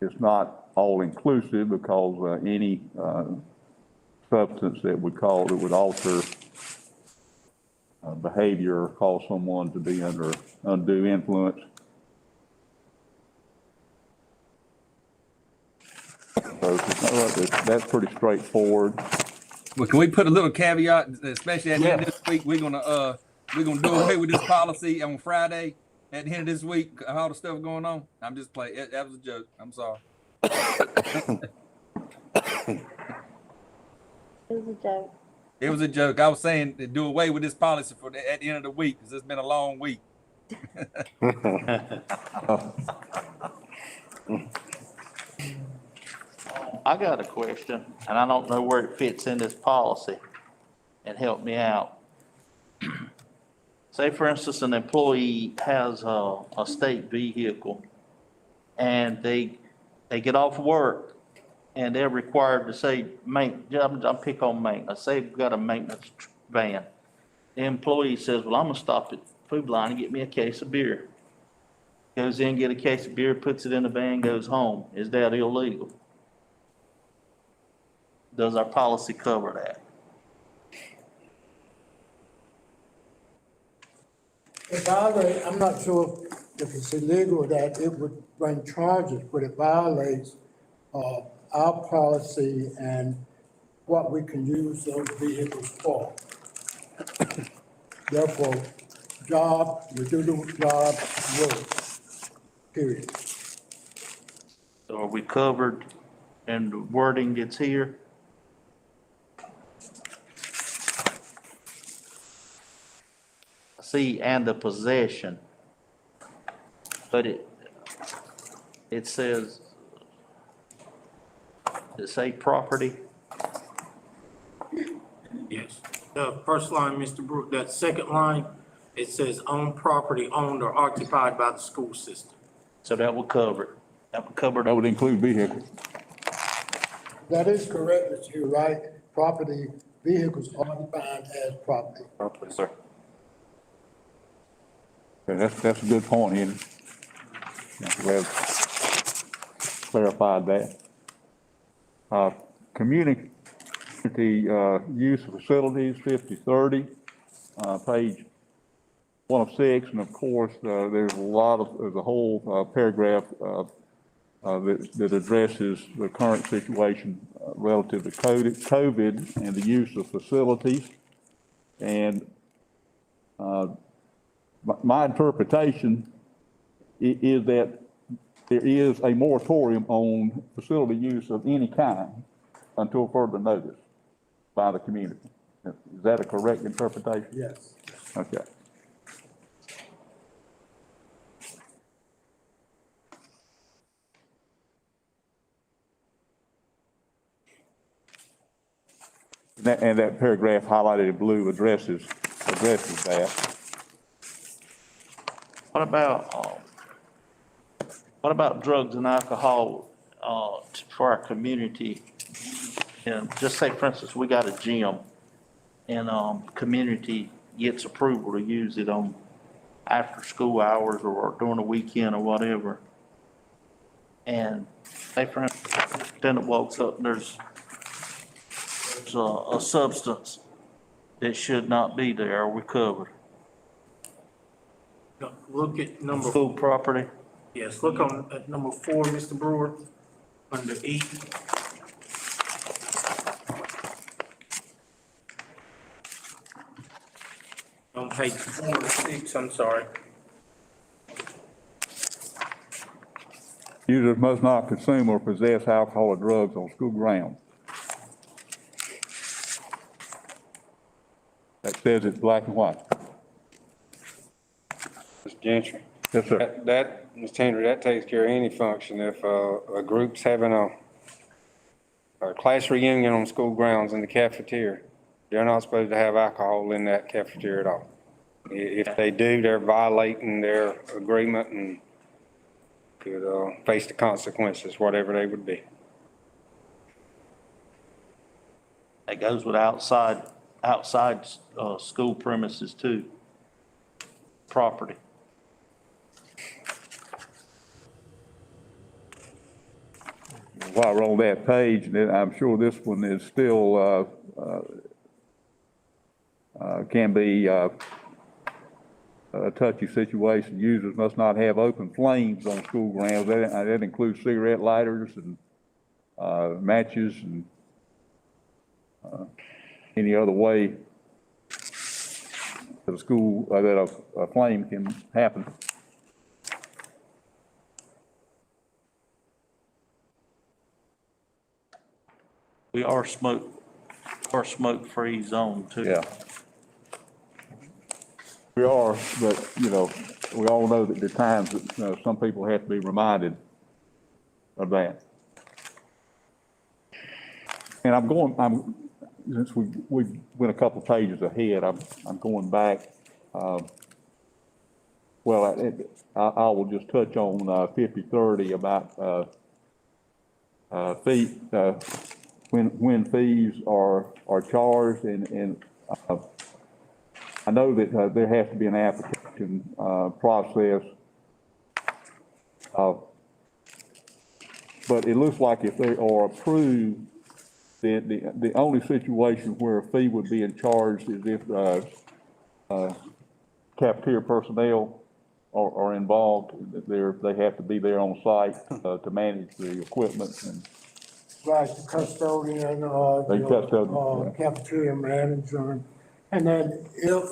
It's not all-inclusive because, any, substance that would alter behavior or cause someone to be under undue influence. So that's pretty straightforward. Well, can we put a little caveat, especially at the end of this week, we're gonna do away with this policy on Friday at the end of this week, all the stuff going on. I'm just playing. That was a joke. I'm sorry. It was a joke. It was a joke. I was saying to do away with this policy at the end of the week because it's been a long week. I got a question, and I don't know where it fits in this policy, and help me out. Say, for instance, an employee has a state vehicle, and they get off work, and they're required to say, I'm pick on maintenance, say we've got a maintenance van. The employee says, well, I'm gonna stop at Food Line and get me a case of beer. Goes in, get a case of beer, puts it in the van, goes home. Is that illegal? Does our policy cover that? I'm not sure if it's illegal that it would bring charges, but it violates, our policy and what we can use those vehicles for. Therefore, residual job, work, period. So are we covered and the wording gets here? See, and the possession, but it says, does it say property? Yes. The first line, Mr. Brewer, that second line, it says own property owned or occupied by the school system. So that will cover it. That will cover That would include vehicles. That is correct, Mr. Hugh, right? Property, vehicles are defined as property. Yes, sir. Okay, that's a good point, Henry. Glad clarified that. Community use of facilities, 5030, page 1 of 6, and of course, there's a whole paragraph that addresses the current situation relative to COVID and the use of facilities. And my interpretation is that there is a moratorium on facility use of any kind until further notice by the community. Is that a correct interpretation? Yes. Okay. And that paragraph highlighted in blue addresses that. What about drugs and alcohol, for our community? And just say, for instance, we got a gym and, community gets approval to use it on after school hours or during the weekend or whatever. And say, for instance, the superintendent walks up and there's a substance that should not be there. Are we covered? Look at number, School property? yes, look at number 4, Mr. Brewer, under E. On page 4 of 6, I'm sorry. Users must not consume or possess alcohol or drugs on school grounds. That says it's black and white. Mr. Gentry. Yes, sir. That, Mr. Henry, that takes care of any function. If a group's having a class reunion on school grounds in the cafeteria, they're not supposed to have alcohol in that cafeteria at all. If they do, they're violating their agreement and could, face the consequences, whatever they would be. That goes with outside, school premises too, property. While we're on that page, then I'm sure this one is still, can be a touchy situation. Users must not have open flames on school grounds. That includes cigarette lighters and matches and any other way that a flame can happen. We are smoke-free zone too. Yeah. We are, but, we all know that there are times that, some people have to be reminded of that. And since we went a couple pages ahead, I'm going back, I will just touch on, 5030 about, fee, when fees are charged and I know that there has to be an application process, but it looks like if they are approved, then the only situation where a fee would be charged is if cafeteria personnel are involved. They have to be there on site to manage the equipment and. Right, the custodian, cafeteria manager. And then if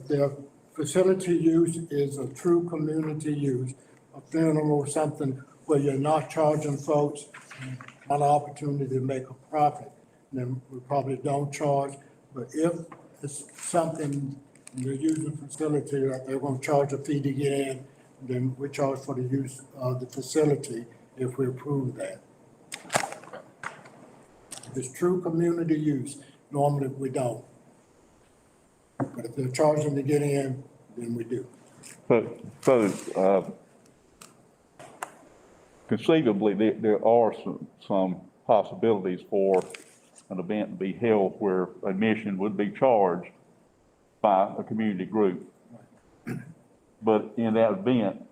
the facility use is a true community use, a funeral or something where you're not charging folks an opportunity to make a profit, then we probably don't charge. But if it's something, you're using a facility that they're gonna charge a fee to get in, then we charge for the use of the facility if we approve that. If it's true community use, normally we don't. But if they're charging to get in, then we do. Conceivably, there are some possibilities for an event to be held where admission would be charged by a community group. But in that event,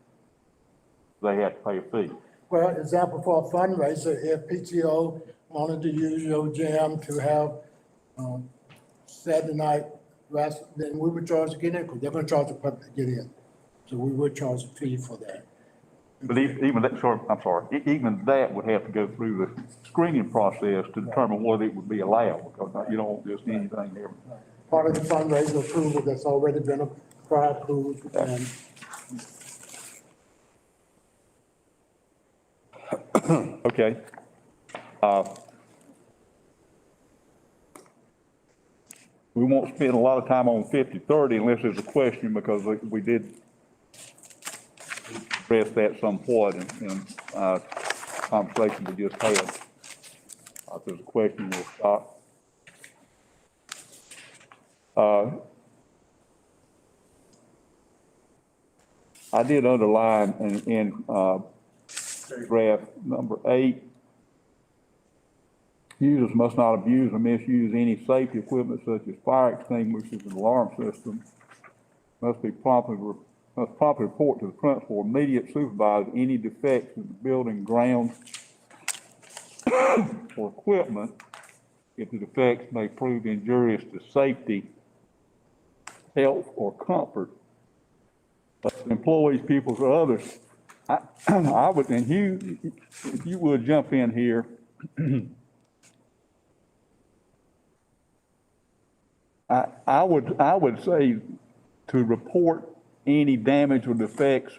they have to pay a fee. Well, example for a fundraiser, if PTO wanted to use your gym to have Saturday night, then we would charge to get in, because they're gonna charge the public to get in. So we would charge a fee for that. But even that, even that would have to go through the screening process to determine whether it would be allowed, because you don't just anything there. Part of the fundraiser approval that's already been approved and. Okay. We won't spend a lot of time on 5030 unless there's a question, because we did address that somewhat in conversation we just had. If there's a question, we'll stop. I did underline in paragraph number 8, users must not abuse or misuse any safety equipment such as fire extinguishers and alarm systems. Must promptly report to the principal or immediate supervisor any defects in the building, grounds, or equipment if the defects may prove injurious to safety, health, or comfort of employees, pupils, or others. I would, and Hugh, if you would jump in here. I would say to report any damage or defects,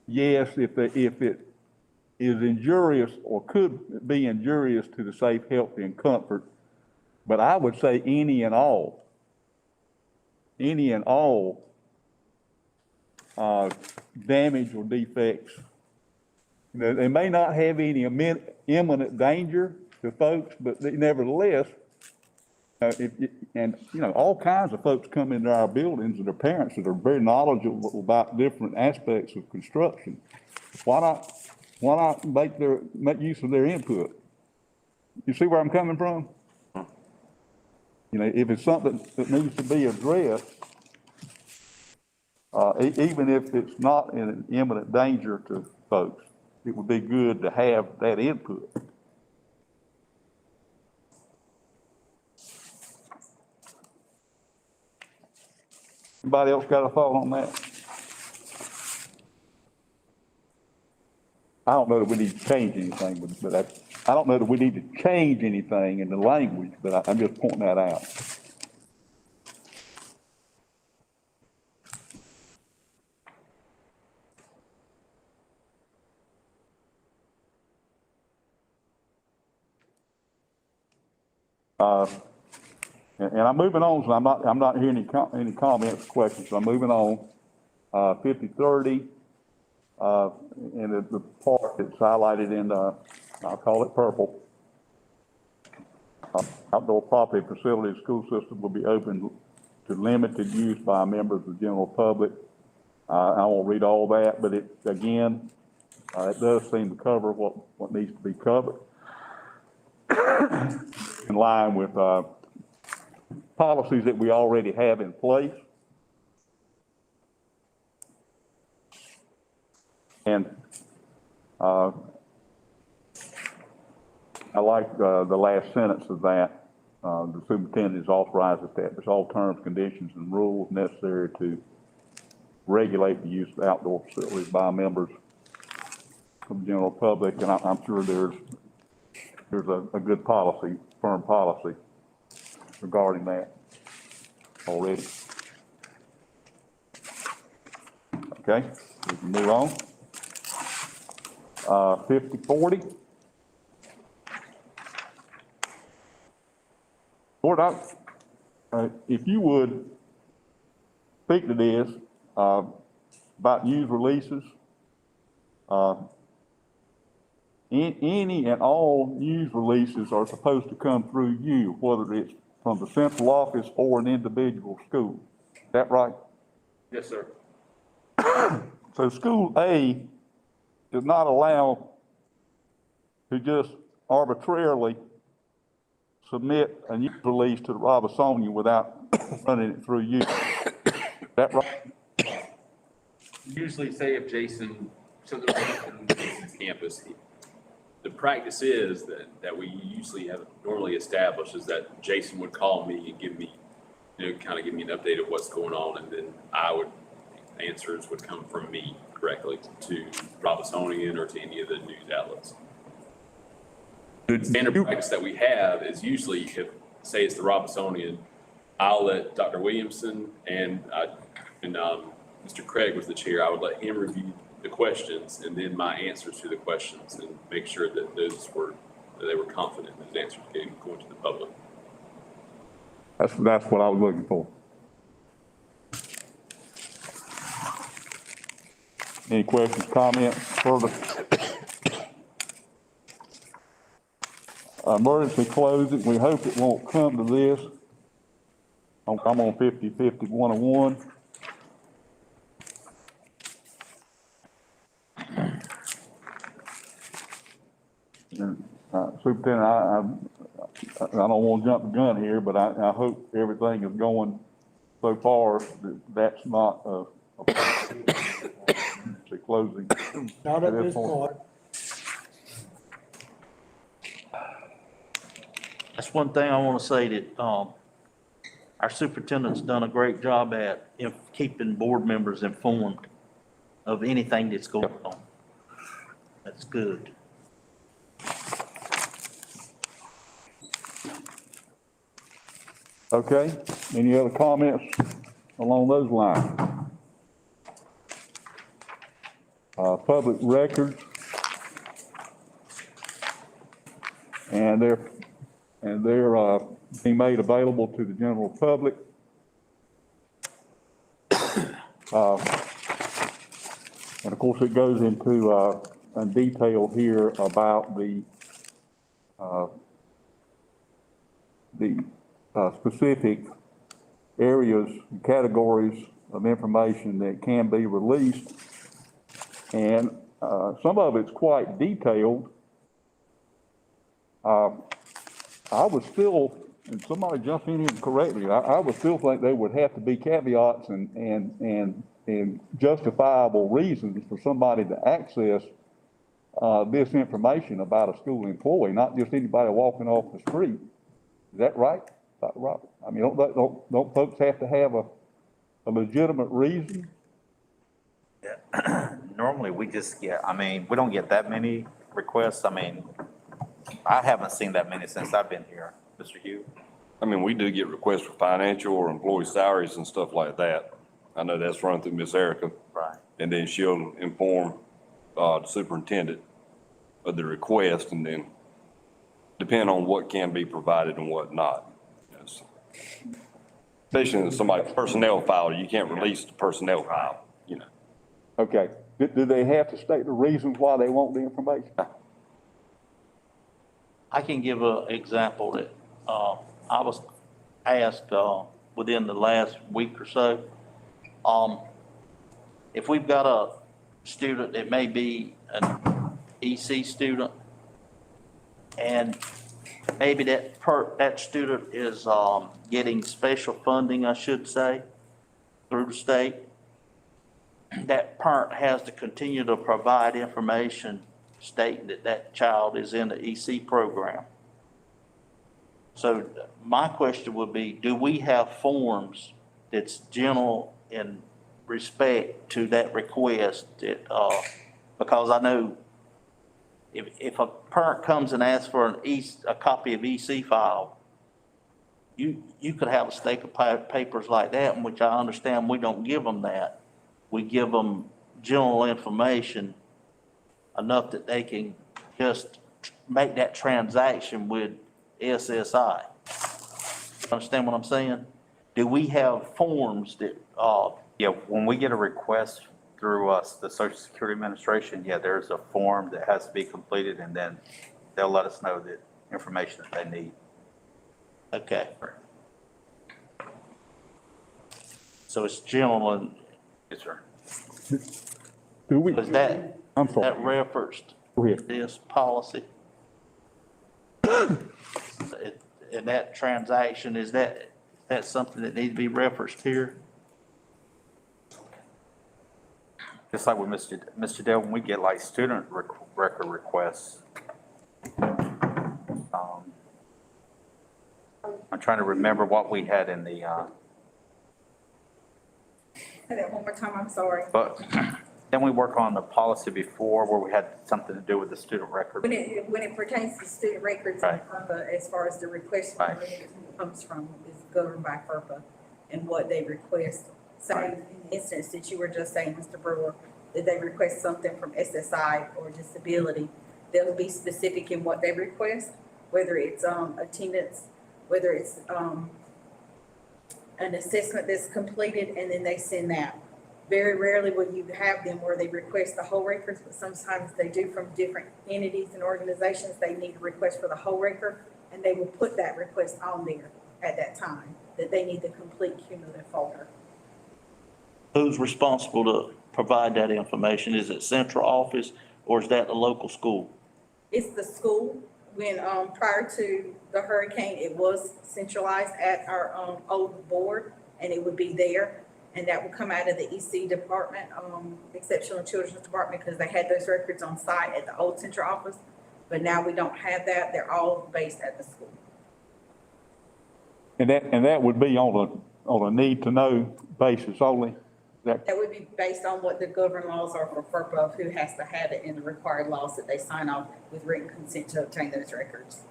yes, if it is injurious or could be injurious to the safe, health, and comfort. But I would say any and all damage or defects. They may not have any imminent danger, to folks, but nevertheless, all kinds of folks come into our buildings and their parents that are very knowledgeable about different aspects of construction. Why not make use of their input? You see where I'm coming from? If it's something that needs to be addressed, even if it's not in an imminent danger to folks, it would be good to have that input. Anybody else got a thought on that? I don't know that we need to change anything, but I don't know that we need to change anything in the language, but I'm just pointing that out. And I'm moving on, so I'm not hearing any comments or questions, so I'm moving on. 5030, and the part that's highlighted in, I'll call it purple. Outdoor property facility school system will be open to limited use by members of the general public. I won't read all that, but it does seem to cover what needs to be covered. In line with, policies that we already have in place. And I like the last sentence of that. The superintendent is authorized to establish all terms, conditions, and rules necessary to regulate the use of outdoor facilities by members of the general public. And I'm sure there's a good policy, firm policy regarding that already. Okay, we can move on. 5040. Lord, if you would speak to this about news releases, any and all news releases are supposed to come through you, whether it's from the central office or an individual school. Is that right? Yes, sir. So school A does not allow to just arbitrarily submit a news release to the Robertsonian without running it through you. Is that right? Usually say if Jason, something on Jason's campus, the practice is that we usually have normally established is that Jason would call me and give me, kind of give me an update of what's going on, and then answers would come from me directly to Robertsonian or to any of the news outlets. The standard practice that we have is usually if, say it's the Robertsonian, I'll let Dr. Williamson and Mr. Craig was the chair, I would let him review the questions and then my answers to the questions and make sure that they were confident in those answers going to the public. That's what I was looking for. Any questions, comments, further? Emergency closing, we hope it won't come to this. I'm on 50-50-101. And, Superintendent, I don't want to jump the gun here, but I hope everything is going so far that's not a closing. Not at this point. That's one thing I want to say that, our superintendent's done a great job at keeping board members informed of anything that's going on. That's good. Okay, any other comments along those lines? Public records. And they're being made available to the general public. And of course, it goes into in detail here about the the specific areas, categories of information that can be released. And some of it's quite detailed. I would still, and somebody jump in here and correct me, I would still think there would have to be caveats and justifiable reasons for somebody to access this information about a school employee, not just anybody walking off the street. Is that right, Dr. Robert? I mean, don't folks have to have a legitimate reason? Normally, we just get, I mean, we don't get that many requests. I mean, I haven't seen that many since I've been here, Mr. Hugh. I mean, we do get requests for financial or employee salaries and stuff like that. I know that's run through Miss Erica. Right. And then she'll inform the superintendent of the request, and then depend on what can be provided and what not. Yes. Especially in somebody's personnel file, you can't release the personnel file, you know. Okay, do they have to state the reasons why they want the information? I can give an example that, I was asked, within the last week or so. If we've got a student that may be an EC student, and maybe that student is, getting special funding, I should say, through the state, that parent has to continue to provide information stating that that child is in the EC program. So my question would be, do we have forms that's general in respect to that request that, because I know if a parent comes and asks for a copy of EC file, you could have a stack of papers like that, in which I understand we don't give them that. We give them general information enough that they can just make that transaction with SSI. Understand what I'm saying? Do we have forms that, Yeah, when we get a request through us, the Social Security Administration, yeah, there's a form that has to be completed, and then they'll let us know the information that they need. okay. So it's general, and Yes, sir. Do we? is that, I'm sorry. that referenced Go ahead. this policy? And that transaction, is that something that needs to be referenced here? Just like with Mr. Dale, when we get like student record requests, I'm trying to remember what we had in the, Say that one more time, I'm sorry. but then we work on the policy before where we had something to do with the student record. When it pertains to student records, Right. as far as the request from Right. who comes from, is governed by FERPA and what they request. So in the instance that you were just saying, Mr. Brewer, that they request something from SSI or disability, they'll be specific in what they request, whether it's, attendance, whether it's, an assessment that's completed, and then they send that. Very rarely will you have them where they request the whole records, but sometimes they do from different entities and organizations. They need a request for the whole record, and they will put that request on there at that time, that they need the complete cumulative folder. Who's responsible to provide that information? Is it central office or is that the local school? It's the school. When, prior to the hurricane, it was centralized at our, old board, and it would be there. And that would come out of the EC department, Exceptional Children's Department, because they had those records on site at the old central office. But now we don't have that. They're all based at the school. And that would be on a need to know basis only? That would be based on what the government laws are for FERPA, of who has to have it, in the required laws that they sign off with written consent to obtain those records.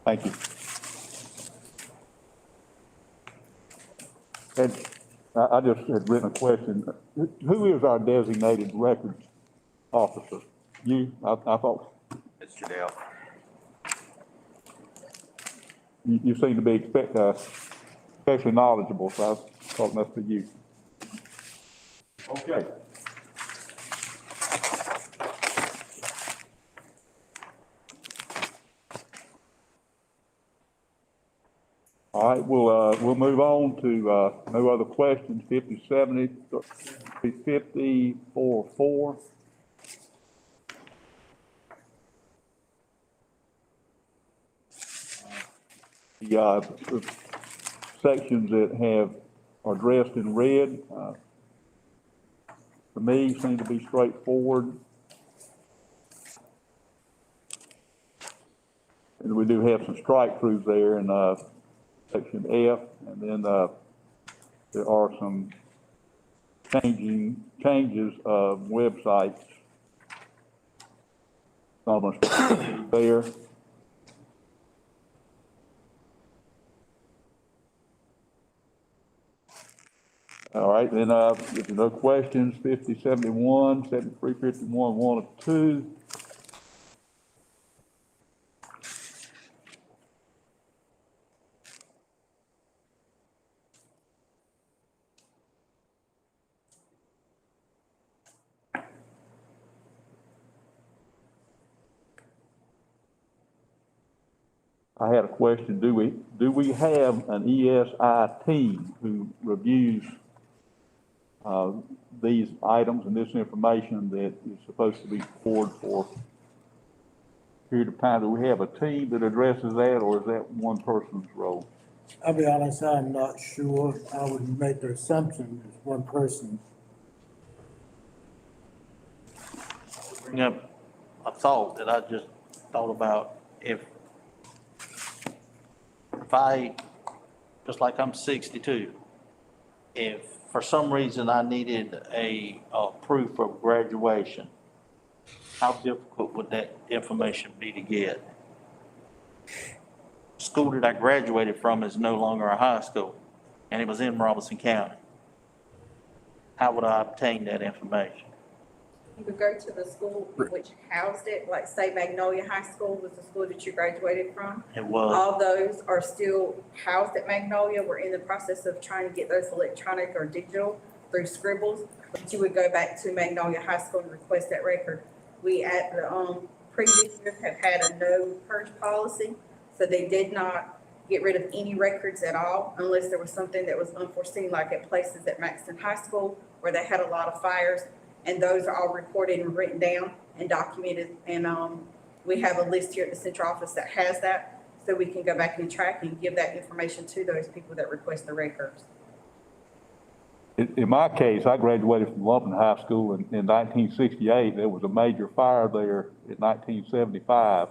Thank you. And I just had written a question. Who is our designated records officer? You? I thought, Mr. Dale. you seem to be especially knowledgeable, so I thought it must be you. Okay. right, we'll move on to, no other questions, 5070, 54-4. The sections that are addressed in red, to me, seem to be straightforward. And we do have some strike-throughs there in, section F, and then, there are some changes of websites. Almost there. All right, then, if there are no questions, 5071, 7351, 1 or 2. I had a question. Do we have an ESI team who reviews these items and this information that is supposed to be stored for a period of time? Do we have a team that addresses that, or is that one person's role? I'll be honest, I'm not sure. I would make the assumption it's one person. Bring up a thought that I just thought about. If just like I'm 62, if for some reason I needed a proof of graduation, how difficult would that information be to get? School that I graduated from is no longer a high school, and it was in Robinson County. How would I obtain that information? You would go to the school which housed it, like say Magnolia High School was the school that you graduated from. It was. All those are still housed at Magnolia. We're in the process of trying to get those electronic or digital through Scribbles. But you would go back to Magnolia High School and request that record. We at the previous years have had a no purge policy, so they did not get rid of any records at all unless there was something that was unforeseen, like at places at Maxton High School where they had a lot of fires. And those are all recorded and written down and documented. And we have a list here at the central office that has that, so we can go back and track and give that information to those people that request the records. In my case, I graduated from Lumpkin High School in 1968. There was a major fire there in 1975.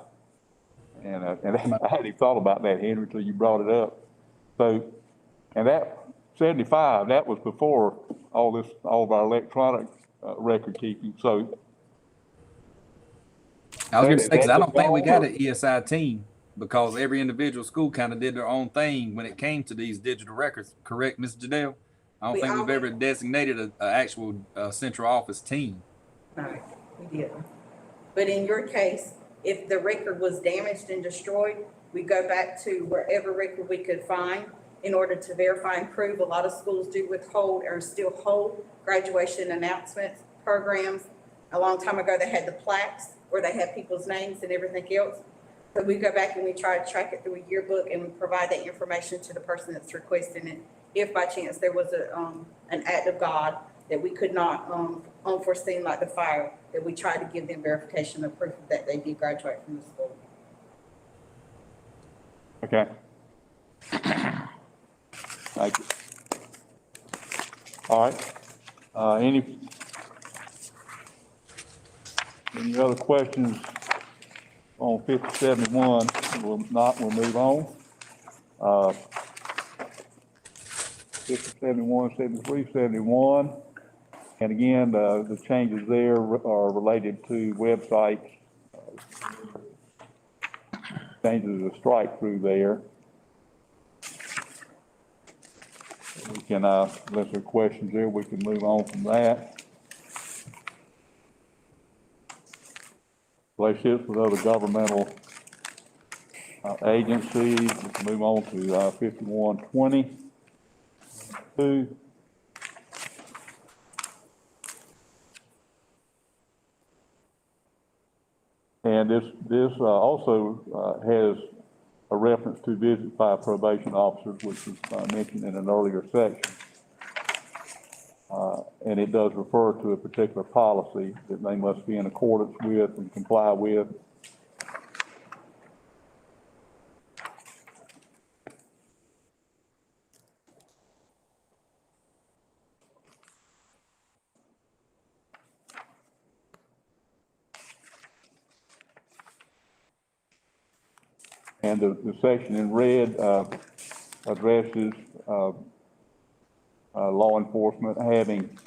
And I hadn't even thought about that, Henry, until you brought it up. So, and that 75, that was before all of our electronic record keeping. So I was going to say, because I don't think we got an ESI team, because every individual school kind of did their own thing when it came to these digital records. Correct, Ms. Jadell? I don't think we've ever designated an actual central office team. No, we didn't. But in your case, if the record was damaged and destroyed, we go back to wherever record we could find in order to verify and prove. A lot of schools do withhold or still hold graduation announcements, programs. A long time ago, they had the plaques where they had people's names and everything else. So we go back and we try to track it through a yearbook, and we provide that information to the person that's requesting it. If by chance there was an act of God that we could not unforeseen, like the fire, that we try to give them verification of proof that they did graduate from the school. okay. Thank you. All right. Any other questions on 5071? We'll move on. 5071, 7371. And again, the changes there are related to websites. Changes of strike through there. We can, unless there are questions there, we can move on from that. Relationships with other governmental agencies. We can move on to 5120. And this also has a reference to visits by probation officers, which was mentioned in an earlier section. And it does refer to a particular policy that they must be in accordance with and comply with. And the section in red addresses law enforcement having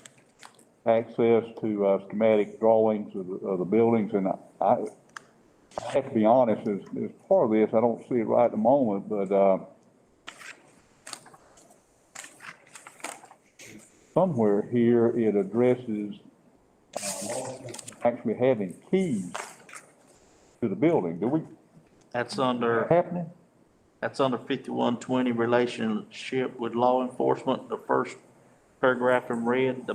access to schematic drawings of the buildings. And I have to be honest, as part of this, I don't see it right at the moment, but somewhere here it addresses actually having keys to the building. Do we? That's under, Happening? that's under 5120, relationship with law enforcement, the first paragraph in red,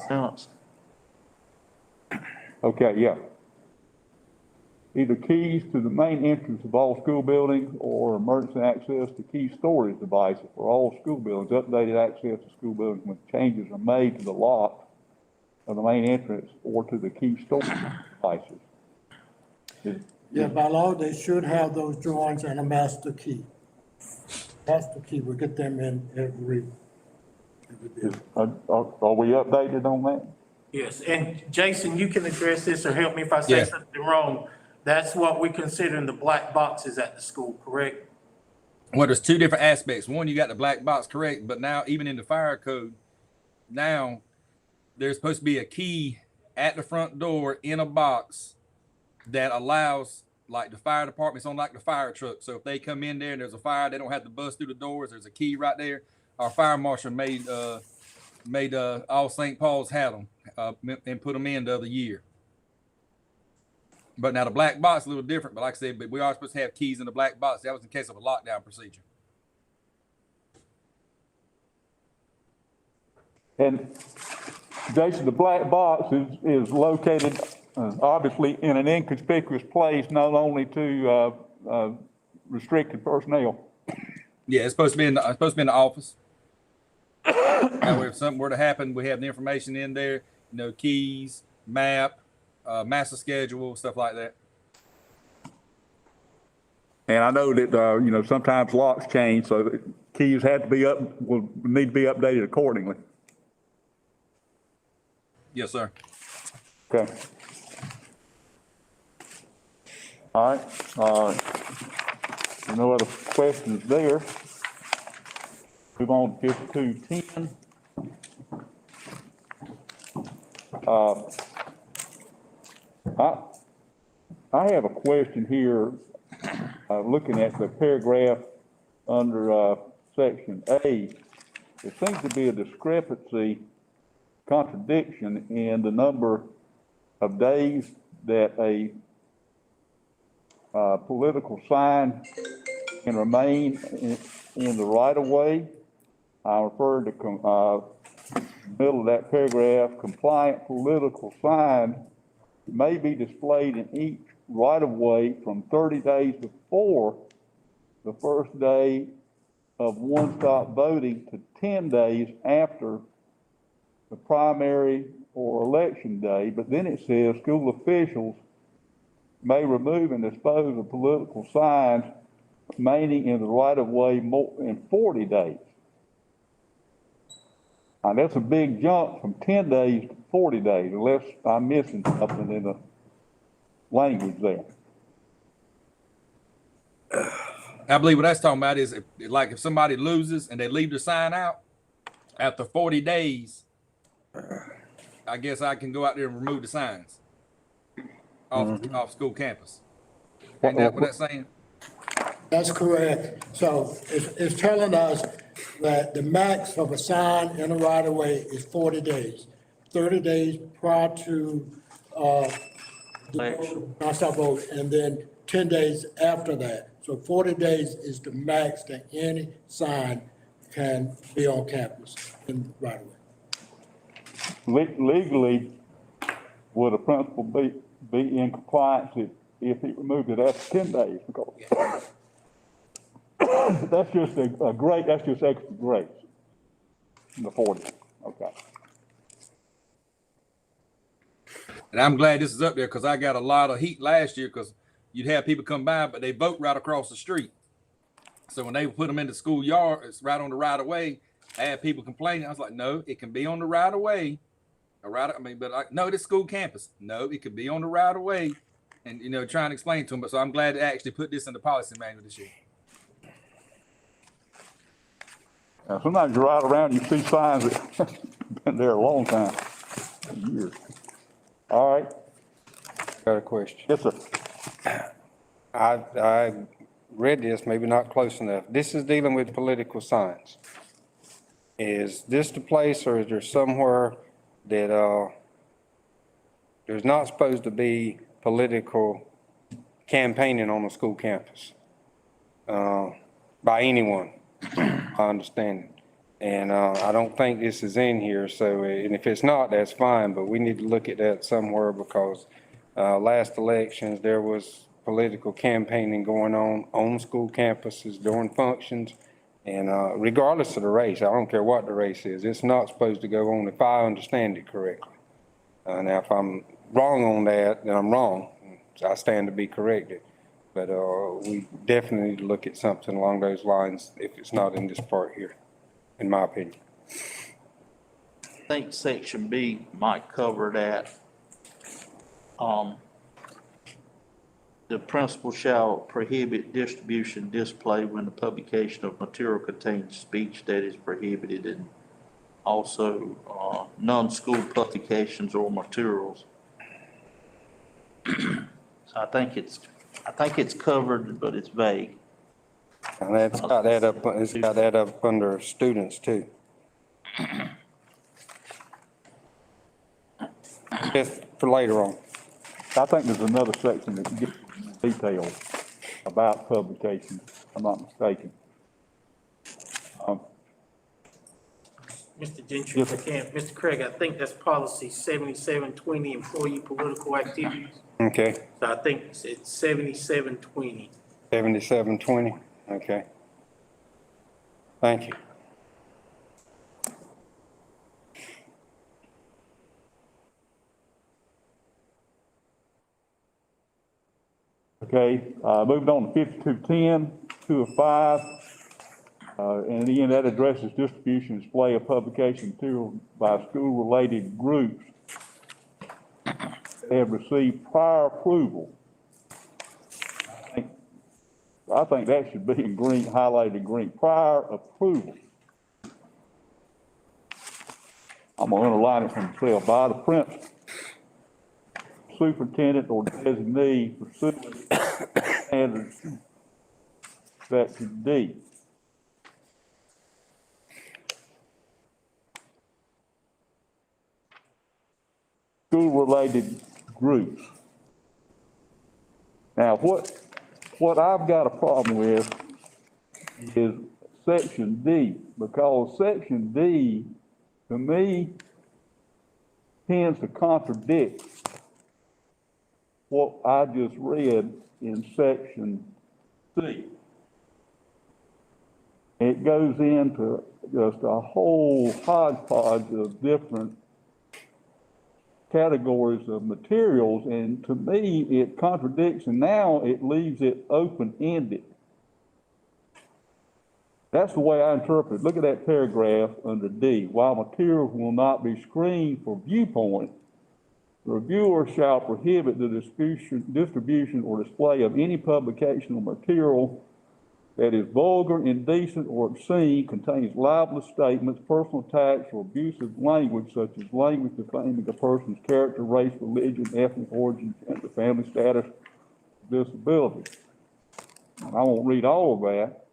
sentence. Okay, yeah. Either keys to the main entrance of all school buildings or emergency access to key storage devices for all school buildings, updated access to school buildings when changes are made to the lock of the main entrance or to the key storage devices. Yeah, by law, they should have those drawings and a master key. Master key, we get them in every building. Are we updated on that? Yes, and Jason, you can address this or help me if I say Yeah. something wrong. That's what we consider in the black boxes at the school, correct? Well, there's two different aspects. One, you got the black box, correct, but now even in the fire code, now there's supposed to be a key at the front door in a box that allows, like, the fire department's on like the fire truck. So if they come in there and there's a fire, they don't have to bust through the doors. There's a key right there. Our fire marshal made all St. Paul's had them and put them in the other year. But now the black box is a little different. But like I said, but we are supposed to have keys in the black box. That was in case of a lockdown procedure. And Jason, the black box is located obviously in an inconspicuous place, not only to restricted personnel. Yeah, it's supposed to be in the office. That way, if something were to happen, we have the information in there. You know, keys, map, master schedule, stuff like that. And I know that sometimes locks change, so the keys will need to be updated accordingly. Yes, sir. Okay. All right. No other questions there. Move on to 5210. I have a question here, looking at the paragraph under section A. There seems to be a discrepancy, contradiction in the number of days that a political sign can remain in the right of way. I referred to middle of that paragraph. Compliant political signs may be displayed in each right of way from 30 days before the first day of one-stop voting to 10 days after the primary or election day. But then it says school officials may remove and dispose of political signs remaining in the right of way more in 40 days. Now, that's a big jump from 10 days to 40 days, unless I'm missing something in the language there. I believe what that's talking about is if somebody loses and they leave the sign out after 40 days, I guess I can go out there and remove the signs off school campus. Ain't that what that's saying? That's correct. So it's telling us that the max of a sign in a right of way is 40 days. 30 days prior to non-stop vote, and then 10 days after that. So 40 days is the max that any sign can be on campus in right of way. Legally, would a principal be in compliance if he removed it after 10 days, because that's just that's just extra grace. The 40, okay. And I'm glad this is up there because I got a lot of heat last year because you'd have people come by, but they vote right across the street. So when they put them in the schoolyard, it's right on the right of way. I had people complaining. I was like, no, it can be on the right of way. No, this school campus. No, it could be on the right of way. And, trying to explain to them. But so I'm glad to actually put this in the policy manual this year. Now, sometimes you ride around, you see signs that been there a long time, years. All right, Got a question. yes, sir. I read this, maybe not close enough. This is dealing with political signs. Is this the place, or is there somewhere that, there's not supposed to be political campaigning on the school campus? By anyone, I understand. And, I don't think this is in here, so, and if it's not, that's fine, but we need to look at that somewhere because, last elections, there was political campaigning going on school campuses during functions. And regardless of the race, I don't care what the race is, it's not supposed to go on if I understand it correctly. Now, if I'm wrong on that, then I'm wrong. I stand to be corrected. But we definitely need to look at something along those lines if it's not in this part here, in my opinion. I think section B might cover that. The principal shall prohibit distribution, display when the publication of material contains speech that is prohibited, and also non-school publications or materials. So I think it's covered, but it's vague. And it's got that up under students too. Just for later on. I think there's another section that gets details about publication, if I'm not mistaken. Mr. Gentry, Yes, if I can, Mr. Craig, I think that's policy 7720, employee political activities. Okay, So I think it's 7720. 7720, okay. Thank you. Okay, moving on to 5210, 2 of 5. And again, that addresses distribution and display of publication material by school-related groups that have received prior approval. I think that should be in green, highlighted in green, prior approval. I'm gonna underline it for myself, by the principal, superintendent or designee pursuant to standards, section D. School-related groups. Now, what I've got a problem with is section D, because section D, to me, tends to contradict what I just read in section C. It goes into just a whole hodgepodge of different categories of materials, and to me, it contradicts, and now it leaves it open-ended. That's the way I interpret it. Look at that paragraph under D. While materials will not be screened for viewpoint, the reviewer shall prohibit the distribution or display of any publication or material that is vulgar, indecent, or obscene, contains libelous statements, personal attacks, or abusive language, such as language defaming a person's character, race, religion, ethnic origin, gender, family status, disability. And I won't read all of that,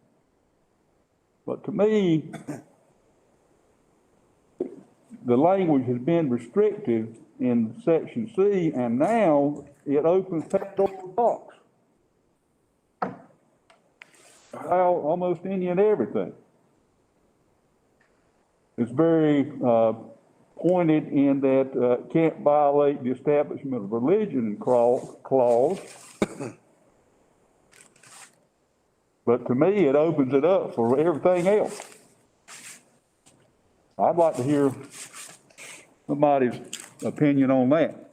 but to me, the language has been restrictive in section C, and now it opens Pandora's box. Well, almost any and everything. It's very pointed in that can't violate the establishment of religion clause, But to me, it opens it up for everything else. I'd like to hear somebody's opinion on that.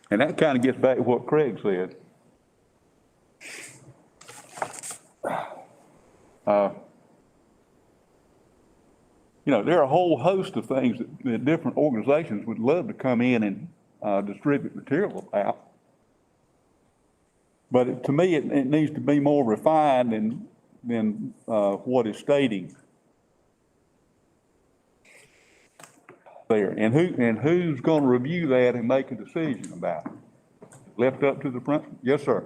And that kind of gets back to what Craig said. There are a whole host of things that different organizations would love to come in and distribute material about. But to me, it needs to be more refined than what is stating there. And who's going to review that and make a decision about it? Left up to the principal? Yes, sir.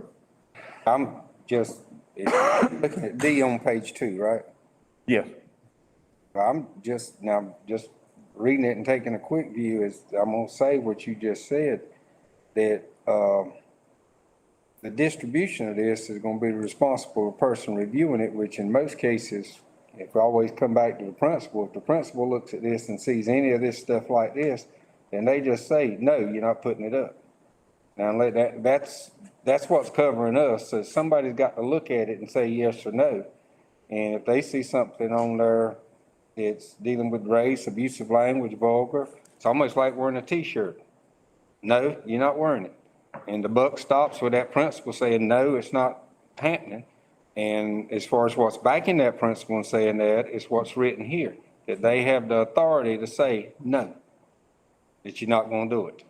I'm just looking at D on page 2, right? Yes. I'm just reading it and taking a quick view is, I'm gonna say what you just said, that, the distribution of this is gonna be the responsible person reviewing it, which in most cases, if we always come back to the principal, if the principal looks at this and sees any of this stuff like this, then they just say, no, you're not putting it up. Now, that's what's covering us, so somebody's got to look at it and say yes or no. And if they see something on there that's dealing with race, abusive language, vulgar, it's almost like wearing a T-shirt. No, you're not wearing it. And the buck stops with that principal saying, no, it's not happening. And as far as what's backing that principal and saying that, is what's written here, that they have the authority to say, no, that you're not going to do it.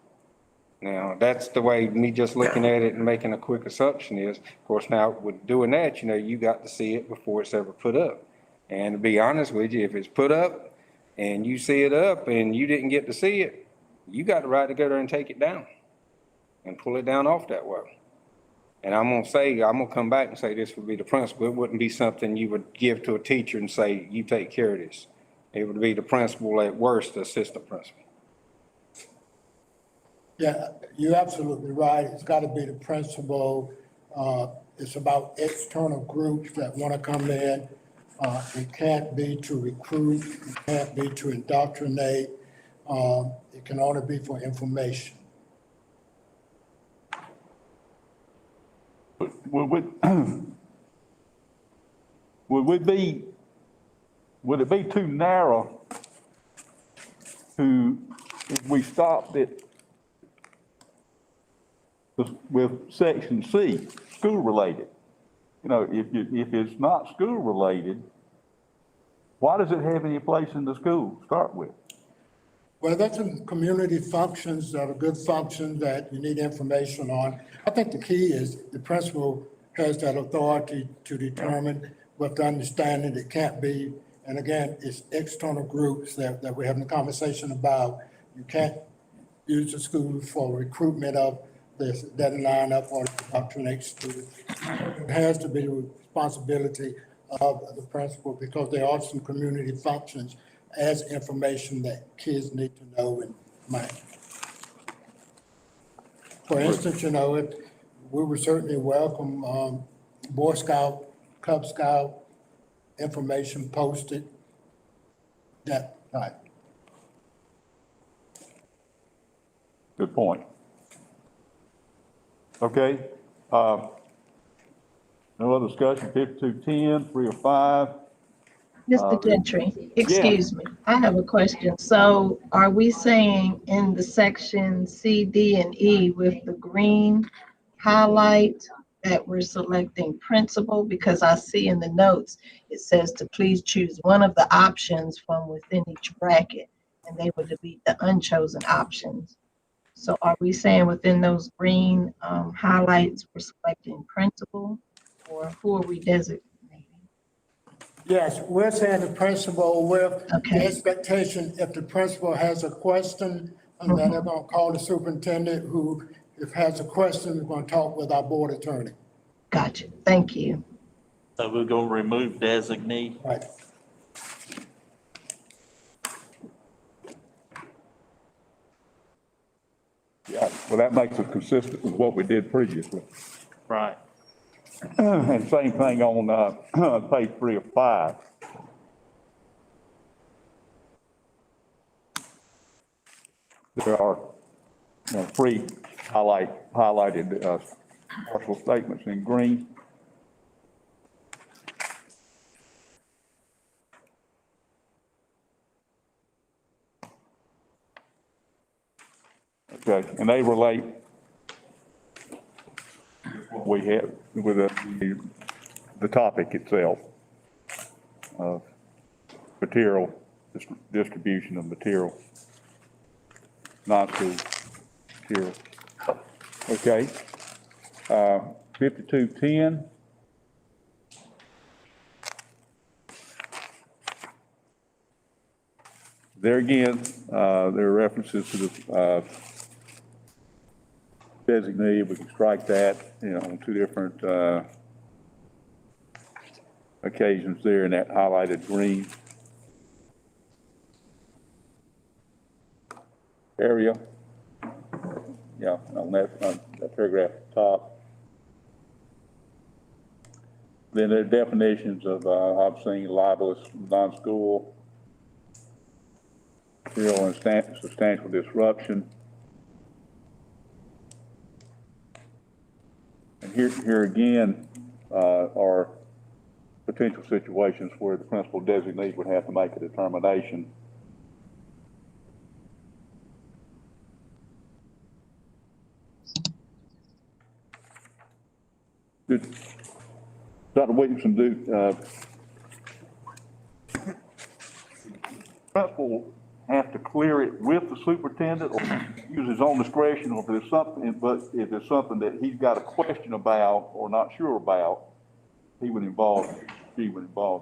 Now, that's the way me just looking at it and making a quick assumption is. Of course, now with doing that, you got to see it before it's ever put up. And to be honest with you, if it's put up and you see it up and you didn't get to see it, you got the right to go there and take it down and pull it down off that well. And I'm going to come back and say this would be the principal. It wouldn't be something you would give to a teacher and say, you take care of this. It would be the principal, at worst, the assistant principal. Yeah, you're absolutely right. It's got to be the principal. It's about external groups that want to come in. It can't be to recruit. It can't be to indoctrinate. It can only be for information. Would it be too narrow if we stopped it with section C, school related? If it's not school related, why does it have any place in the school to start with? Well, that's some community functions that are good functions that you need information on. I think the key is the principal has that authority to determine with the understanding it can't be, and again, it's external groups that we're having a conversation about. You can't use the school for recruitment of this, that line up or indoctrinate students. It has to be the responsibility of the principal because there are some community functions as information that kids need to know and mind. For instance, we would certainly welcome Boy Scout, Cub Scout information posted, that type. Good point. Okay. No other discussion, 5210, 305. Mr. Gentry, excuse me, I have a question. So are we saying in the section C, D, and E with the green highlight that we're selecting principal? Because I see in the notes, it says to please choose one of the options from within each bracket, and they would be the unchosen options. So are we saying within those green highlights, we're selecting principal, or who are we designating? Yes, we're saying the principal with the Okay. expectation, if the principal has a question, and then they're gonna call the superintendent who, if has a question, we're gonna talk with our board attorney. Gotcha. Thank you. So we're gonna remove designee. Right. Yeah, well, that makes it consistent with what we did previously. Right. And same thing on page 3 of 5. There are highlighted partial statements in green. Okay, and they relate we have with the topic itself of material, distribution of material, non-school material. Okay, 5210. There again, there are references to the designee. We can strike that, on two different occasions there in that highlighted green area. Yeah, on that paragraph at the top. Then there are definitions of obscene, libelous, non-school, material and substantial disruption. And here again are potential situations where the principal designee would have to make a determination. Did Dr. Williamson principal have to clear it with the superintendent or use his own discretion, or if there's something that he's got a question about or not sure about, she would involve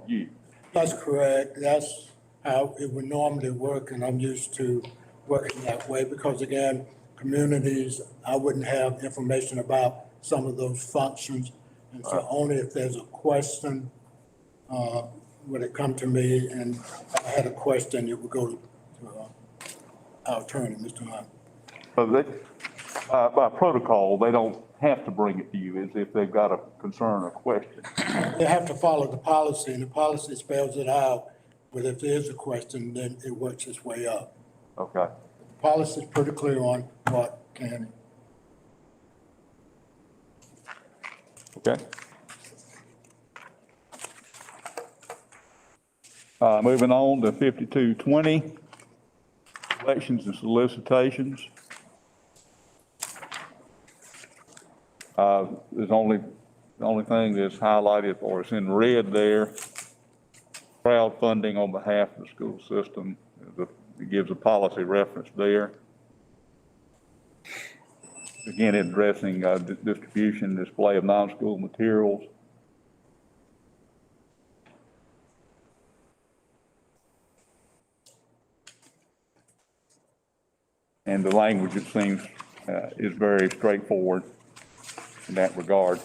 you? That's correct. That's how it would normally work, and I'm used to working that way because, again, communities, I wouldn't have information about some of those functions. And so only if there's a question would it come to me, and if I had a question, it would go to our attorney, Mr. Hunt. So by protocol, they don't have to bring it to you as if they've got a concern or question. They have to follow the policy, and the policy spells it out, but if there is a question, then it works its way up. Okay. The policy is pretty clear on what can. Okay. Moving on to 5220, collections and solicitations. The only thing that's highlighted or it's in red there, crowdfunding on behalf of the school system. It gives a policy reference there. Again, addressing distribution, display of non-school materials. And the language, it seems, is very straightforward in that regard.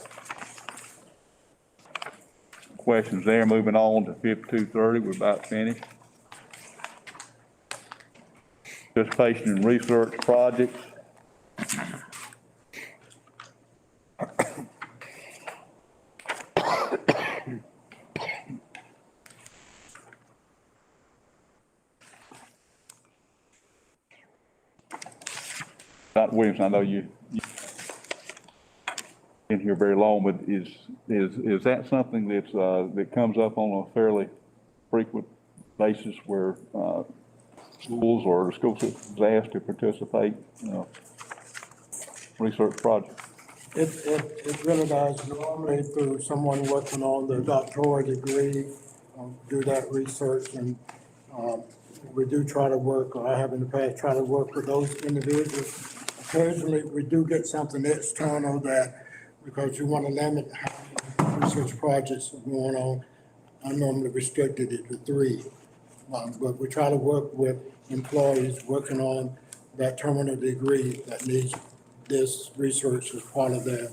Questions there. Moving on to 5230, we're about finished. Participation in research projects. Dr. Williams, I know you been here very long, but is that something that's that comes up on a fairly frequent basis where schools or the school system is asked to participate in research projects? It really does. Normally through someone working on their doctoral degree, do that research, and we do try to work, or I have in the past, try to work with those individuals. Occasionally, we do get something external that, because you want to limit how many research projects are going on, I normally restricted it to 3. But we try to work with employees working on that terminal degree that needs this research as part of their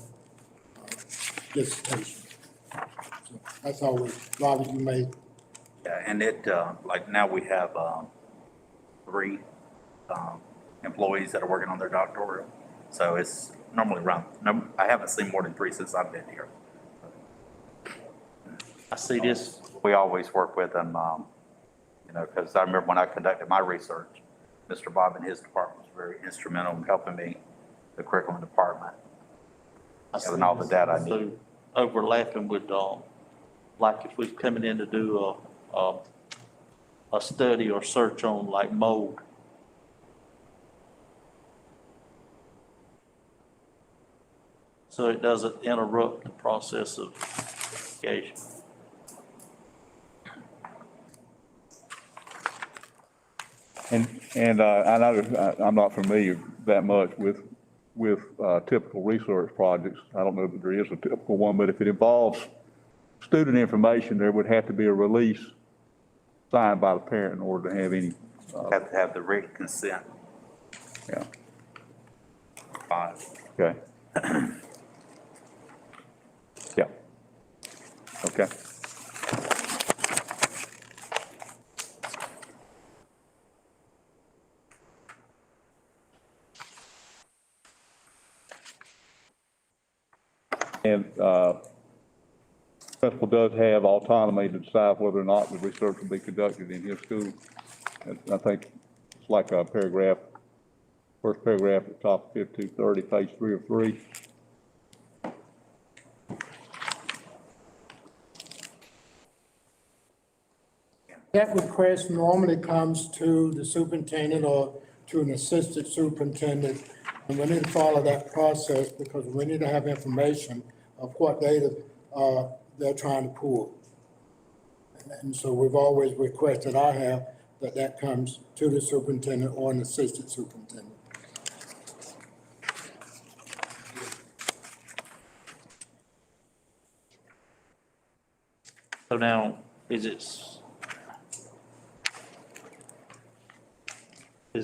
dissertation. So that's always, Robert, you may. Yeah, and it, like now we have 3 employees that are working on their doctoral. So it's normally around, I haven't seen more than 3 since I've been here. I see this. We always work with them, because I remember when I conducted my research, Mr. Bob and his department was very instrumental in helping me, the curriculum department, I having all the data I need. So overlapping with, like if we're coming in to do a study or search on like mold. So it doesn't interrupt the process of investigation. And I know I'm not familiar that much with typical research projects. I don't know that there is a typical one, but if it involves student information, there would have to be a release signed by the parent in order to have any, Have to have the written consent. yeah, Fine. okay. Yeah. Okay. And principal does have autonomy to decide whether or not the research will be conducted in his school. And I think it's like a paragraph, first paragraph at the top of 5230, page 3 of 3. That request normally comes to the superintendent or to an assistant superintendent. And we need to follow that process because we need to have information of what data, they're trying to pull. And so we've always requested, I have, that comes to the superintendent or an assistant superintendent. So now, is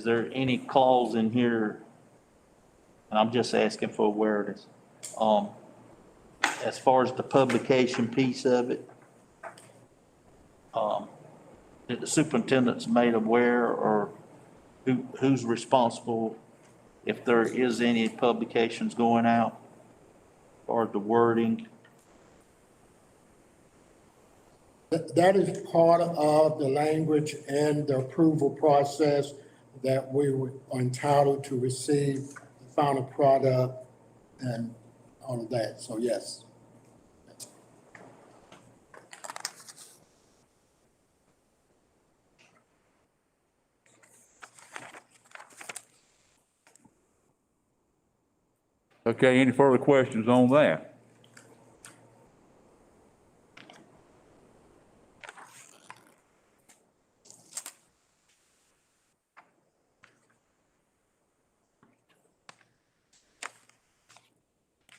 there any clause in here, and I'm just asking for awareness, as far as the publication piece of it, that the superintendent's made aware, or who's responsible if there is any publications going out, or the wording? That is part of the language and the approval process that we are entitled to receive the final product and all of that. So yes. Okay, any further questions on that?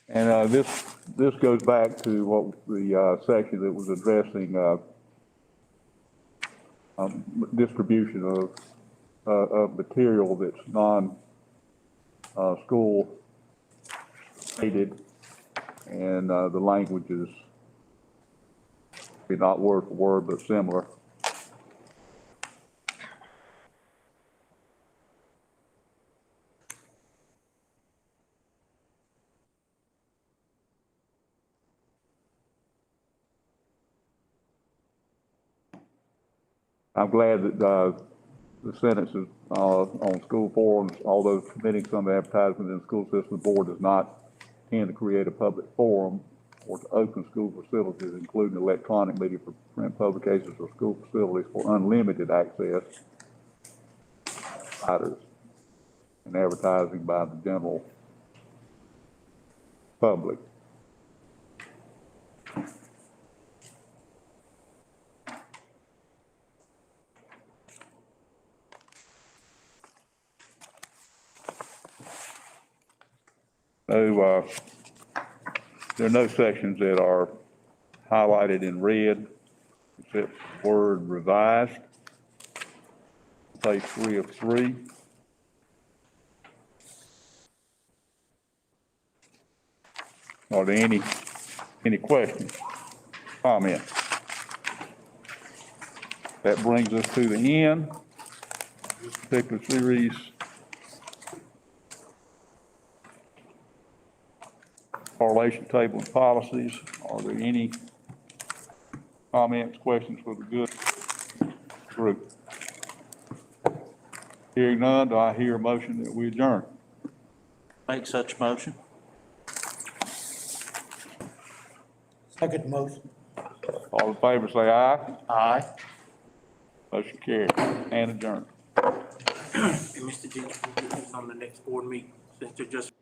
And this goes back to what the section that was addressing distribution of material that's school aided, and the language is not word for word but similar. I'm glad that the sentences on school forums, although submitting some advertisement in the school system, the board does not intend to create a public forum or to open school facilities, including electronic media for print publications or school facilities for unlimited access providers and advertising by the general public. So, there are no sections that are highlighted in red except the word revised. Page 3 of 3. Are there any questions, comments? That brings us to the end of this particular series. Correlation table and policies. Are there any comments, questions for the good group? Hearing none, do I hear a motion that we adjourn? Make such motion. Second motion. All in favor, say aye. Aye. Motion carried and adjourned. And Mr. Jenkins, we'll get this on the next board meeting, since they're just